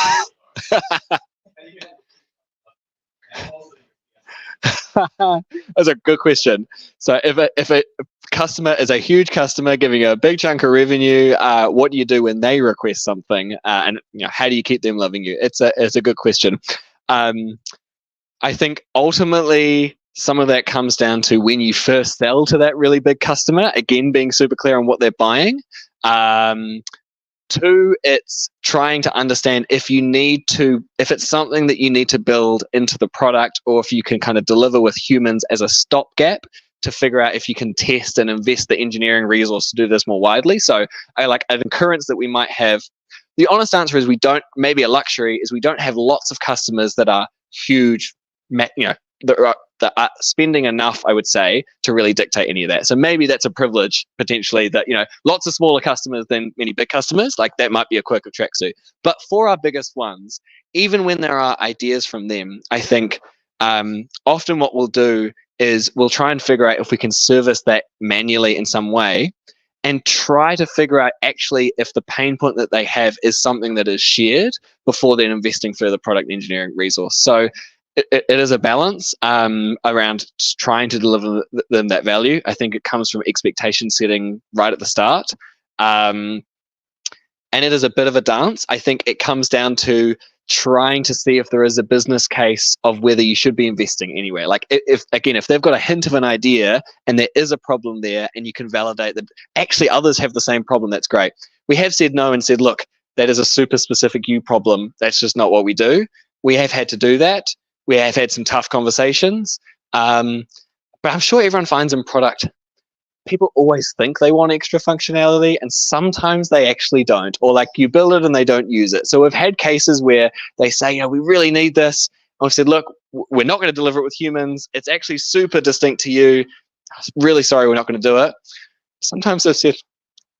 That's a good question. So if a customer is a huge customer giving a big chunk of revenue, what do you do when they request something? And how do you keep them loving you? It's a good question. I think ultimately some of that comes down to when you first sell to that really big customer, again, being super clear on what they're buying. Two, it's trying to understand if it's something that you need to build into the product, or if you can kind of deliver with humans as a stopgap to figure out if you can test and invest the engineering resource to do this more widely. So an occurrence that we might have, the honest answer is maybe a luxury is we don't have lots of customers that are huge, that are spending enough, I would say, to really dictate any of that. So maybe that's a privilege potentially that, lots of smaller customers than many big customers, like that might be a quirk of Tracksuit. But for our biggest ones, even when there are ideas from them, I think often what we'll do is we'll try and figure out if we can service that manually in some way and try to figure out actually if the pain point that they have is something that is shared before then investing further product engineering resource. So it is a balance around trying to deliver them that value. I think it comes from expectation setting right at the start. And it is a bit of a dance. I think it comes down to trying to see if there is a business case of whether you should be investing anywhere. Like if they've got a hint of an idea and there is a problem there and you can validate that actually others have the same problem, that's great. We have said no and said, look, that is a super specific you problem. That's just not what we do. We have had to do that. We have had some tough conversations, but I'm sure everyone finds in product, people always think they want extra functionality and sometimes they actually don't, or like you build it and they don't use it. So we've had cases where they say, we really need this. And we've said, look, we're not going to deliver it with humans. It's actually super distinct to you. Really sorry, we're not going to do it. Sometimes they've said,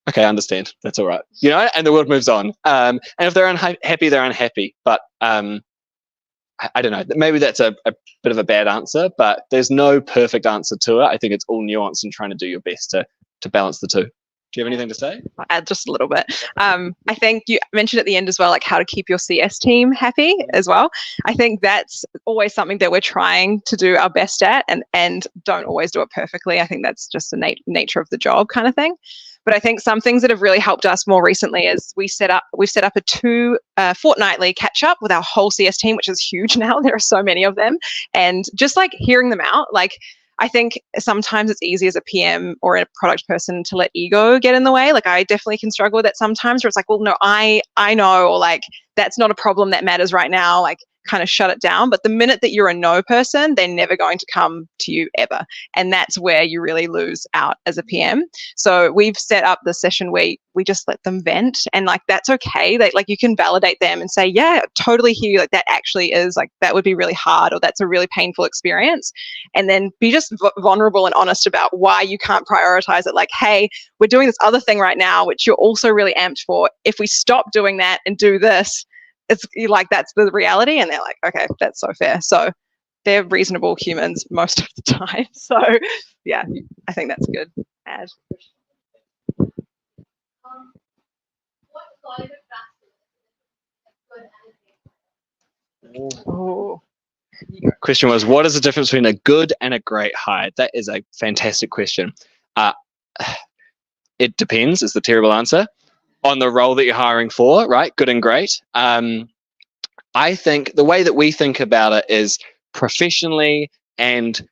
okay, I understand. That's all right. And the world moves on. And if they're unhappy, they're unhappy. But I don't know, maybe that's a bit of a bad answer, but there's no perfect answer to it. I think it's all nuance and trying to do your best to balance the two. Do you have anything to say? I'll add just a little bit. I think you mentioned at the end as well, like how to keep your CS team happy as well. I think that's always something that we're trying to do our best at and don't always do it perfectly. I think that's just the nature of the job kind of thing. But I think some things that have really helped us more recently is we've set up a fortnightly catch up with our whole CS team, which is huge now. There are so many of them. And just like hearing them out, like I think sometimes it's easy as a PM or a product person to let ego get in the way. Like I definitely can struggle with that sometimes where it's like, well, no, I know, or like, that's not a problem that matters right now. Like kind of shut it down. But the minute that you're a no person, they're never going to come to you ever. And that's where you really lose out as a PM. So we've set up the session where we just let them vent and like, that's okay. Like you can validate them and say, yeah, totally hear you. Like that actually is like, that would be really hard or that's a really painful experience. And then be just vulnerable and honest about why you can't prioritize it. Like, hey, we're doing this other thing right now, which you're also really amped for. If we stop doing that and do this, it's like that's the reality, and they're like, okay, that's so fair. So they're reasonable humans most of the time. So yeah, I think that's good. Add. Oh. Question was, what is the difference between a good and a great hire? That is a fantastic question. It depends, is the terrible answer, on the role that you're hiring for, right? Good and great. I think the way that we think about it is professionally and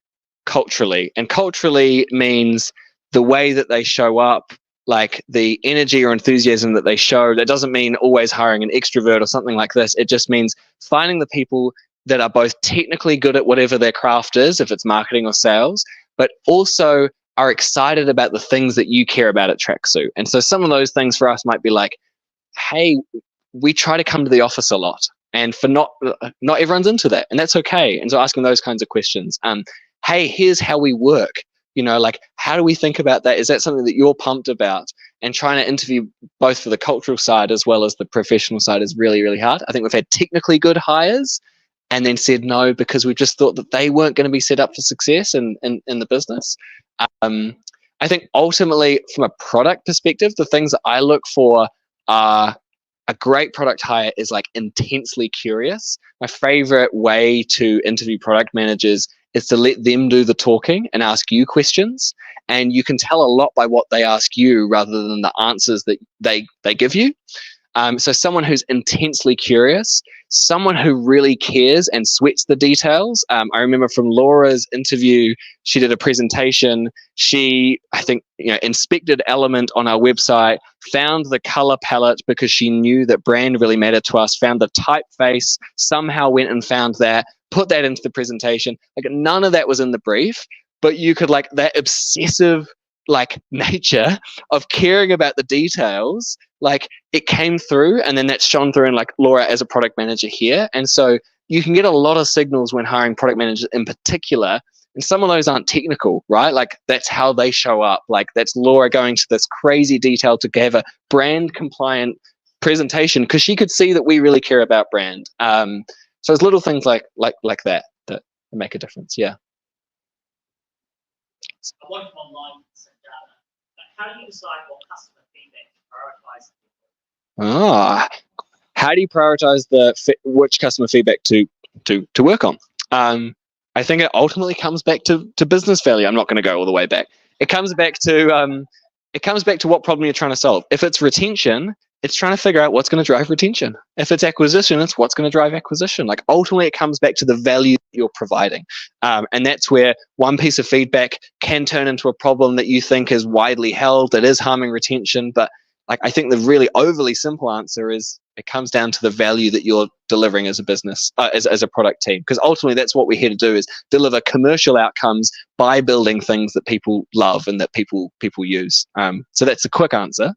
culturally. And culturally means the way that they show up, like the energy or enthusiasm that they show. That doesn't mean always hiring an extrovert or something like this. It just means finding the people that are both technically good at whatever their craft is, if it's marketing or sales, but also are excited about the things that you care about at Tracksuit. And so some of those things for us might be like, hey, we try to come to the office a lot, and for not everyone's into that, and that's okay. And so asking those kinds of questions. Hey, here's how we work. Like, how do we think about that? Is that something that you're pumped about? And trying to interview both for the cultural side as well as the professional side is really, really hard. I think we've had technically good hires and then said no because we just thought that they weren't going to be set up for success in the business. I think ultimately, from a product perspective, the things that I look for are a great product hire is like intensely curious. My favorite way to interview product managers is to let them do the talking and ask you questions. And you can tell a lot by what they ask you rather than the answers that they give you. So someone who's intensely curious, someone who really cares and sweats the details. I remember from Laura's interview, she did a presentation. She, I think, inspected Element on our website, found the color palette because she knew that brand really mattered to us, found the typeface, somehow went and found that, put that into the presentation. Like, none of that was in the brief, but you could, like, that obsessive nature of caring about the details, like, it came through, and then that's shone through in like Laura as a product manager here. And so you can get a lot of signals when hiring product managers in particular, and some of those aren't technical, right? Like, that's how they show up. Like, that's Laura going to this crazy detail to have a brand compliant presentation because she could see that we really care about brand. So it's little things like that make a difference. Yeah. I want online data. How do you decide what customer feedback to prioritize? How do you prioritize which customer feedback to work on? I think it ultimately comes back to business value. I'm not going to go all the way back. It comes back to what problem you're trying to solve. If it's retention, it's trying to figure out what's going to drive retention. If it's acquisition, it's what's going to drive acquisition. Like, ultimately, it comes back to the value you're providing. And that's where one piece of feedback can turn into a problem that you think is widely held, that is harming retention. But I think the really overly simple answer is it comes down to the value that you're delivering as a business, as a product team. Because ultimately, that's what we're here to do, is deliver commercial outcomes by building things that people love and that people use. So that's a quick answer.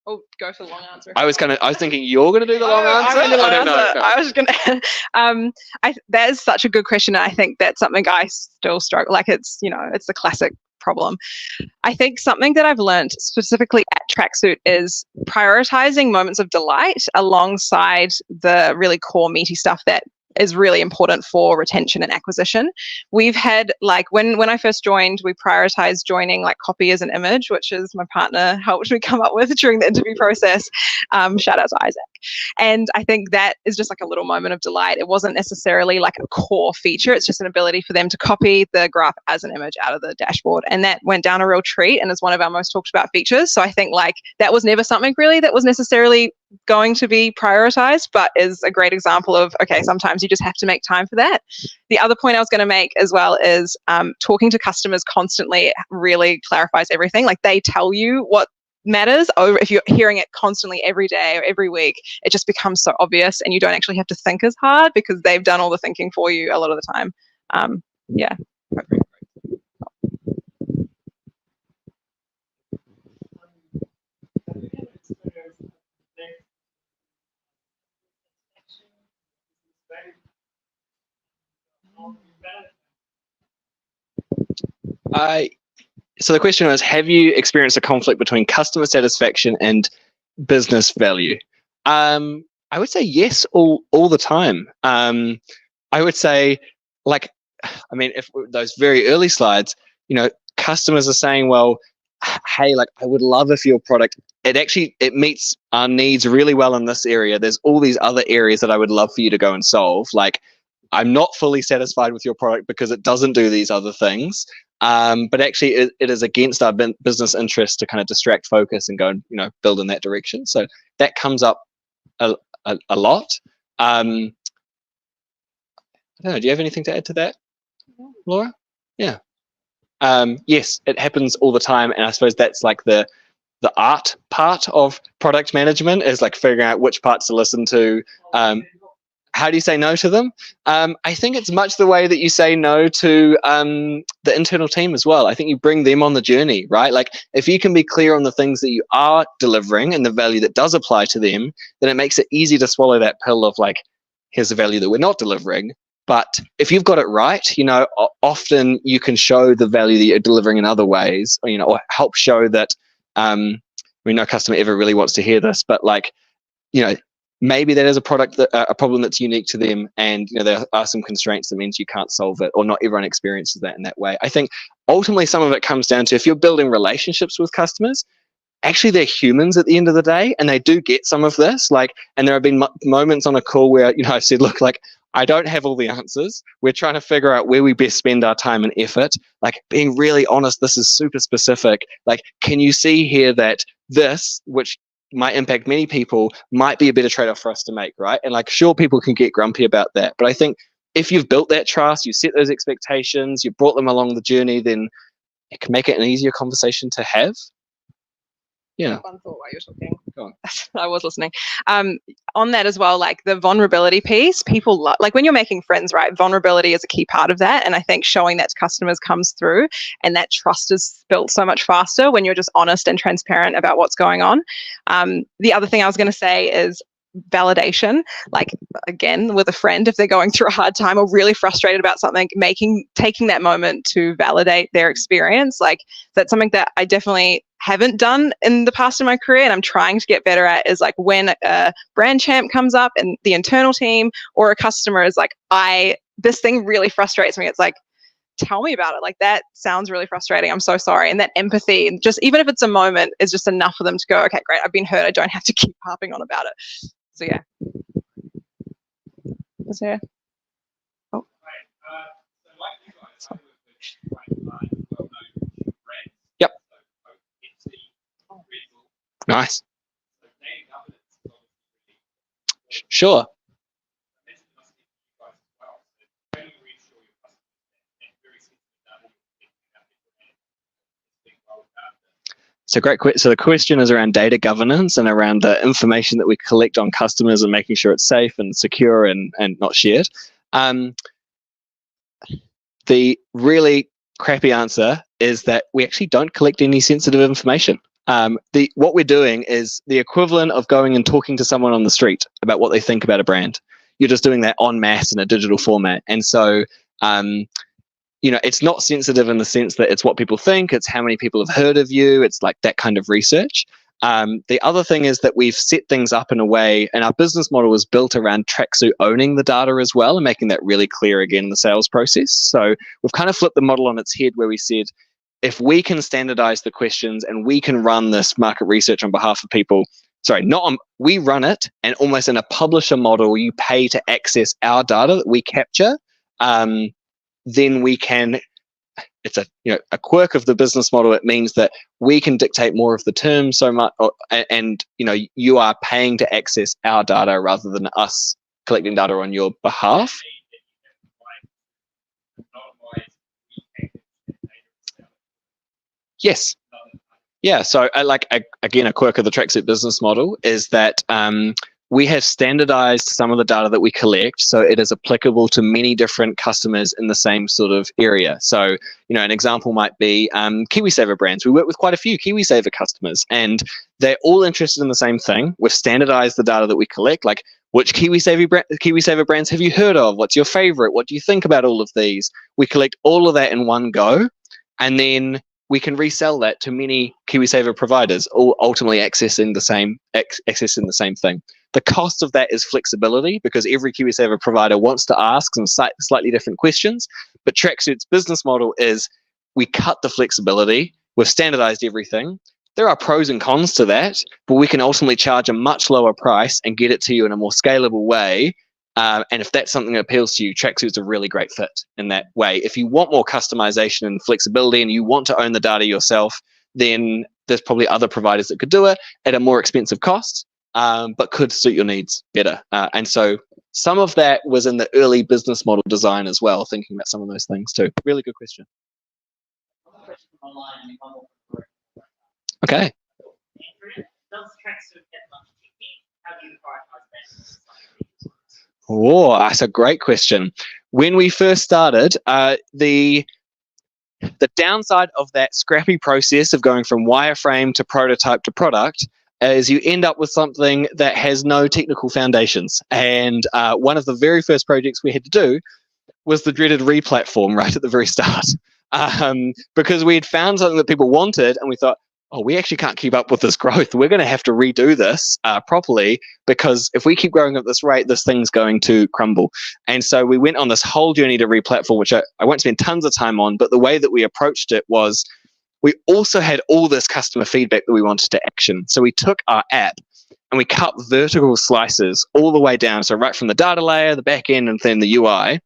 Oh, go for the long answer. I was thinking you're gonna do the long answer. I was gonna. That is such a good question, and I think that's something I still struggle. Like, it's the classic problem. I think something that I've learned specifically at Tracksuit is prioritizing moments of delight alongside the really core meaty stuff that is really important for retention and acquisition. We've had, when I first joined, we prioritized joining like copy as an image, which is my partner helped me come up with during the interview process. Shout out to Isaac. And I think that is just like a little moment of delight. It wasn't necessarily like a core feature. It's just an ability for them to copy the graph as an image out of the dashboard. And that went down a real treat and is one of our most talked about features. So I think that was never something really that was necessarily going to be prioritized, but is a great example of, okay, sometimes you just have to make time for that. The other point I was going to make as well is talking to customers constantly really clarifies everything. Like, they tell you what matters. If you're hearing it constantly every day or every week, it just becomes so obvious, and you don't actually have to think as hard because they've done all the thinking for you a lot of the time. Yeah. So the question was, have you experienced a conflict between customer satisfaction and business value? I I would say yes, all the time. I would say, like, I mean, if those very early slides, customers are saying, well, hey, like, I would love if your product, it meets our needs really well in this area. There's all these other areas that I would love for you to go and solve. Like, I'm not fully satisfied with your product because it doesn't do these other things. But actually, it is against our business interest to kind of distract focus and go and build in that direction. So that comes up a lot. I don't know. Do you have anything to add to that, Laura? Yeah. Yes, it happens all the time, and I suppose that's like the art part of product management is like figuring out which parts to listen to. How do you say no to them? I think it's much the way that you say no to the internal team as well. I think you bring them on the journey, right? Like, if you can be clear on the things that you are delivering and the value that does apply to them, then it makes it easy to swallow that pill of like, here's the value that we're not delivering. But if you've got it right, often you can show the value that you're delivering in other ways, or help show that. No customer ever really wants to hear this, but like, maybe that is a problem that's unique to them, and there are some constraints that means you can't solve it, or not everyone experiences that in that way. I think ultimately some of it comes down to, if you're building relationships with customers, actually they're humans at the end of the day, and they do get some of this. Like, and there have been moments on a call where I've said, look, like, I don't have all the answers. We're trying to figure out where we best spend our time and effort. Like, being really honest, this is super specific. Like, can you see here that this, which might impact many people, might be a better trade-off for us to make, right? And like, sure, people can get grumpy about that, but I think if you've built that trust, you set those expectations, you brought them along the journey, then it can make it an easier conversation to have. Yeah. One thought while you're talking. Go on. I was listening. On that as well, like the vulnerability piece, people like when you're making friends, right? Vulnerability is a key part of that. And I think showing that to customers comes through, and that trust is built so much faster when you're just honest and transparent about what's going on. The other thing I was going to say is validation. Like, again, with a friend, if they're going through a hard time or really frustrated about something, taking that moment to validate their experience. Like, that's something that I definitely haven't done in the past in my career, and I'm trying to get better at, is like, when a brand champ comes up and the internal team or a customer is like, this thing really frustrates me. It's like, tell me about it. Like, that sounds really frustrating. I'm so sorry. And that empathy, and just even if it's a moment, is just enough for them to go, okay, great, I've been hurt. I don't have to keep harping on about it. So yeah. Is there? Oh. Yep. Nice. Sure. So great. So the question is around data governance and around the information that we collect on customers and making sure it's safe and secure and not shared. The really crappy answer is that we actually don't collect any sensitive information. What we're doing is the equivalent of going and talking to someone on the street about what they think about a brand. You're just doing that en masse in a digital format. And so, it's not sensitive in the sense that it's what people think, it's how many people have heard of you, it's like that kind of research. The other thing is that we've set things up in a way, and our business model is built around Tracksuit owning the data as well and making that really clear again in the sales process. So we've kind of flipped the model on its head, where we said, if we can standardize the questions and we can run this market research on behalf of people, we run it, and almost in a publisher model, you pay to access our data that we capture, then we can, it's a quirk of the business model. It means that we can dictate more of the terms so much, and you are paying to access our data rather than us collecting data on your behalf. Yes. Yeah. So again, a quirk of the Tracksuit business model is that we have standardized some of the data that we collect, so it is applicable to many different customers in the same sort of area. So, an example might be KiwiSaver brands. We work with quite a few KiwiSaver customers, and they're all interested in the same thing. We've standardized the data that we collect, like, which KiwiSaver brands have you heard of? What's your favorite? What do you think about all of these? We collect all of that in one go, and then we can resell that to many KiwiSaver providers, all ultimately accessing the same thing. The cost of that is flexibility, because every Kiwi Saver provider wants to ask some slightly different questions. But Tracksuit's business model is we cut the flexibility, we've standardized everything. There are pros and cons to that, but we can ultimately charge a much lower price and get it to you in a more scalable way. And if that's something that appeals to you, Tracksuit's a really great fit in that way. If you want more customization and flexibility and you want to own the data yourself, then there's probably other providers that could do it at a more expensive cost, but could suit your needs better. And so some of that was in the early business model design as well, thinking about some of those things too. Really good question. Okay. Does Tracksuit get much technique? How do you prioritize that? Oh, that's a great question. When we first started, the downside of that scrappy process of going from wireframe to prototype to product is you end up with something that has no technical foundations. And one of the very first projects we had to do was the dreaded re-platform right at the very start. Because we had found something that people wanted and we thought, oh, we actually can't keep up with this growth. We're going to have to redo this properly, because if we keep growing at this rate, this thing's going to crumble. And so we went on this whole journey to re-platform, which I won't spend tons of time on, but the way that we approached it was we also had all this customer feedback that we wanted to action. So we took our app and we cut vertical slices all the way down. So right from the data layer, the back end, and then the UI.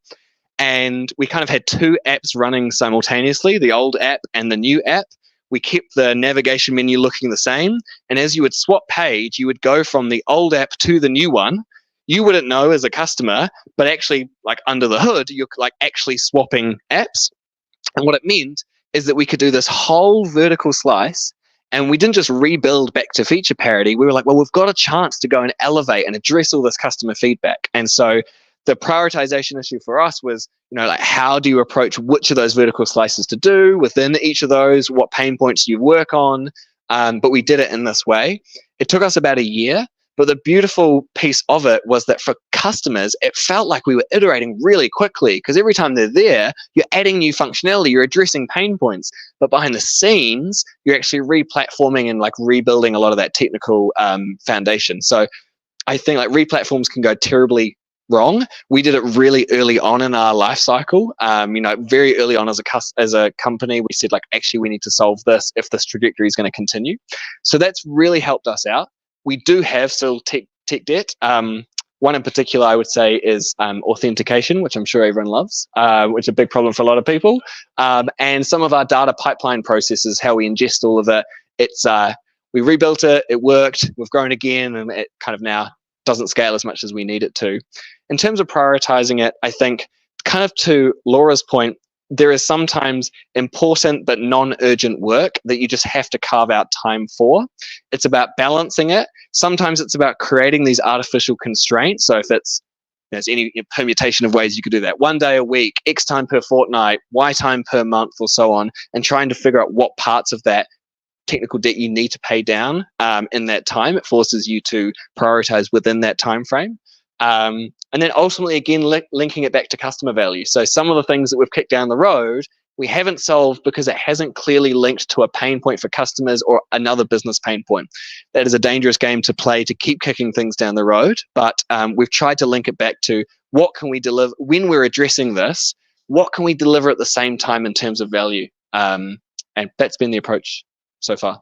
And we kind of had two apps running simultaneously, the old app and the new app. We kept the navigation menu looking the same. And as you would swap page, you would go from the old app to the new one. You wouldn't know as a customer, but actually, like under the hood, you're like actually swapping apps. And what it meant is that we could do this whole vertical slice, and we didn't just rebuild back to feature parity. We were like, well, we've got a chance to go and elevate and address all this customer feedback. And so the prioritization issue for us was, like, how do you approach which of those vertical slices to do within each of those? What pain points do you work on? But we did it in this way. It took us about a year. But the beautiful piece of it was that for customers, it felt like we were iterating really quickly, because every time they're there, you're adding new functionality, you're addressing pain points. But behind the scenes, you're actually re-platforming and like rebuilding a lot of that technical foundation. So I think like re-platforms can go terribly wrong. We did it really early on in our life cycle. Very early on as a company, we said like, actually, we need to solve this if this trajectory is going to continue. So that's really helped us out. We do have still tech debt. One in particular, I would say, is authentication, which I'm sure everyone loves, which is a big problem for a lot of people. And some of our data pipeline processes, how we ingest all of it. We rebuilt it, it worked, we've grown again, and it kind of now doesn't scale as much as we need it to. In terms of prioritizing it, I think kind of to Laura's point, there is sometimes important but non-urgent work that you just have to carve out time for. It's about balancing it. Sometimes it's about creating these artificial constraints. So if there's any permutation of ways you could do that, 1 day a week, X time per fortnight, Y time per month, or so on, and trying to figure out what parts of that technical debt you need to pay down in that time. It forces you to prioritize within that time frame. And then ultimately, again, linking it back to customer value. So some of the things that we've kicked down the road, we haven't solved because it hasn't clearly linked to a pain point for customers or another business pain point. That is a dangerous game to play, to keep kicking things down the road. But we've tried to link it back to what can we deliver when we're addressing this, what can we deliver at the same time in terms of value? And that's been the approach so far.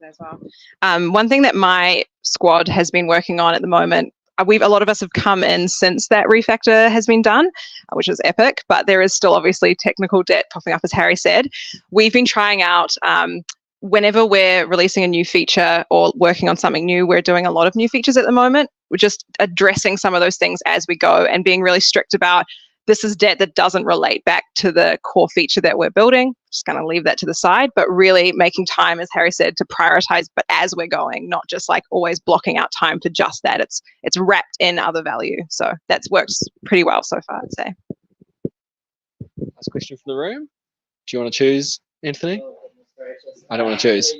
As well. One thing that my squad has been working on at the moment, a lot of us have come in since that refactor has been done, which is epic, but there is still obviously technical debt popping up, as Harry said. We've been trying out, whenever we're releasing a new feature or working on something new, we're doing a lot of new features at the moment. We're just addressing some of those things as we go and being really strict about this is debt that doesn't relate back to the core feature that we're building. Just going to leave that to the side, but really making time, as Harry said, to prioritize, but as we're going, not just like always blocking out time for just that. It's wrapped in other value. So that's worked pretty well so far, I'd say. Last question from the room. Do you want to choose, Anthony? I don't want to choose.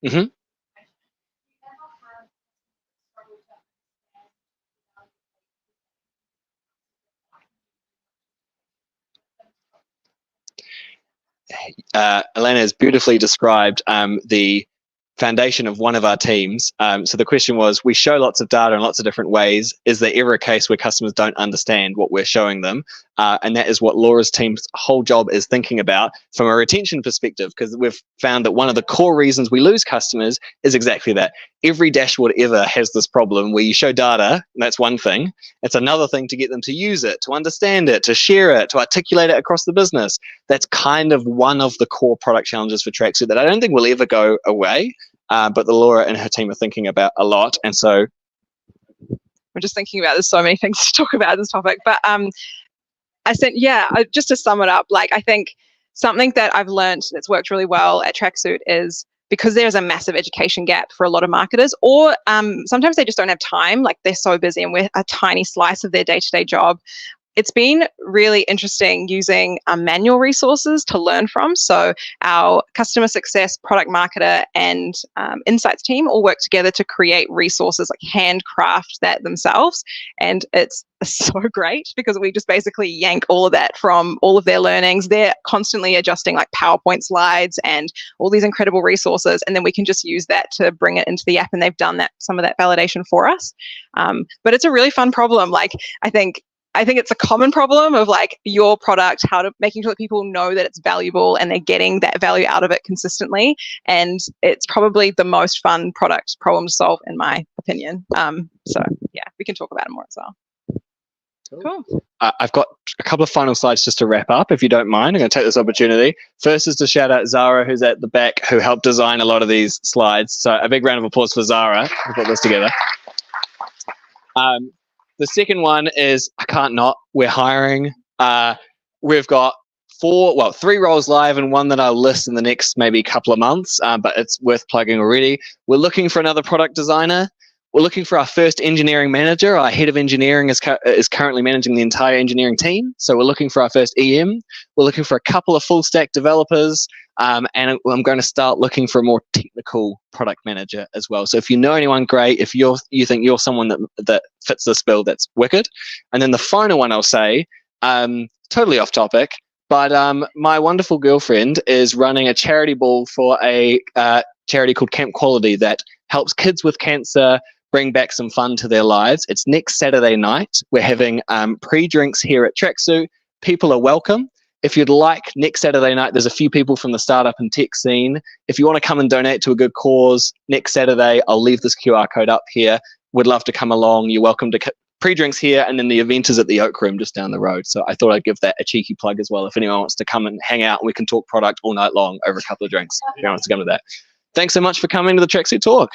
Mm-hmm. Elena has beautifully described the foundation of one of our teams. So the question was, we show lots of data in lots of different ways. Is there ever a case where customers don't understand what we're showing them? And that is what Laura's team's whole job is thinking about from a retention perspective, because we've found that one of the core reasons we lose customers is exactly that. Every dashboard ever has this problem where you show data, and that's one thing. It's another thing to get them to use it, to understand it, to share it, to articulate it across the business. That's kind of one of the core product challenges for Tracksuit that I don't think will ever go away. But the Laura and her team are thinking about a lot. And so I'm just thinking about, there's so many things to talk about this topic, but just to sum it up, like, I think something that I've learned that's worked really well at Tracksuit is, because there's a massive education gap for a lot of marketers, or sometimes they just don't have time, like they're so busy and we're a tiny slice of their day-to-day job. It's been really interesting using manual resources to learn from. So our customer success, product marketer, and insights team all work together to create resources, like handcraft that themselves. And it's so great because we just basically yank all of that from all of their learnings. They're constantly adjusting like PowerPoint slides and all these incredible resources. And then we can just use that to bring it into the app. And they've done that, some of that validation for us. But it's a really fun problem. Like, I think it's a common problem of like your product, making sure that people know that it's valuable and they're getting that value out of it consistently. And it's probably the most fun product problem to solve, in my opinion. So yeah, we can talk about it more as well. Cool. I've got a couple of final slides just to wrap up, if you don't mind. I'm going to take this opportunity. First is to shout out Zara, who's at the back, who helped design a lot of these slides. So a big round of applause for Zara who put this together. The second one is, I can't not, we're hiring. We've got 3 roles live and one that I'll list in the next maybe couple of months, but it's worth plugging already. We're looking for another product designer. We're looking for our first engineering manager. Our head of engineering is currently managing the entire engineering team. So we're looking for our first EM. We're looking for a couple of full stack developers. And I'm going to start looking for a more technical product manager as well. So if you know anyone, great. If you think you're someone that fits this bill, that's wicked. And then the final one I'll say, totally off topic, but my wonderful girlfriend is running a charity ball for a charity called Camp Quality that helps kids with cancer bring back some fun to their lives. It's next Saturday night. We're having pre-drinks here at Tracksuit. People are welcome. If you'd like, next Saturday night, there's a few people from the startup and tech scene. If you want to come and donate to a good cause, next Saturday, I'll leave this QR code up here. Would love to come along. You're welcome to pre-drinks here, and then the event is at the Oak Room just down the road. So I thought I'd give that a cheeky plug as well. If anyone wants to come and hang out, we can talk product all night long over a couple of drinks. If anyone wants to come to that. Thanks so much for coming to the Tracksuit Talk.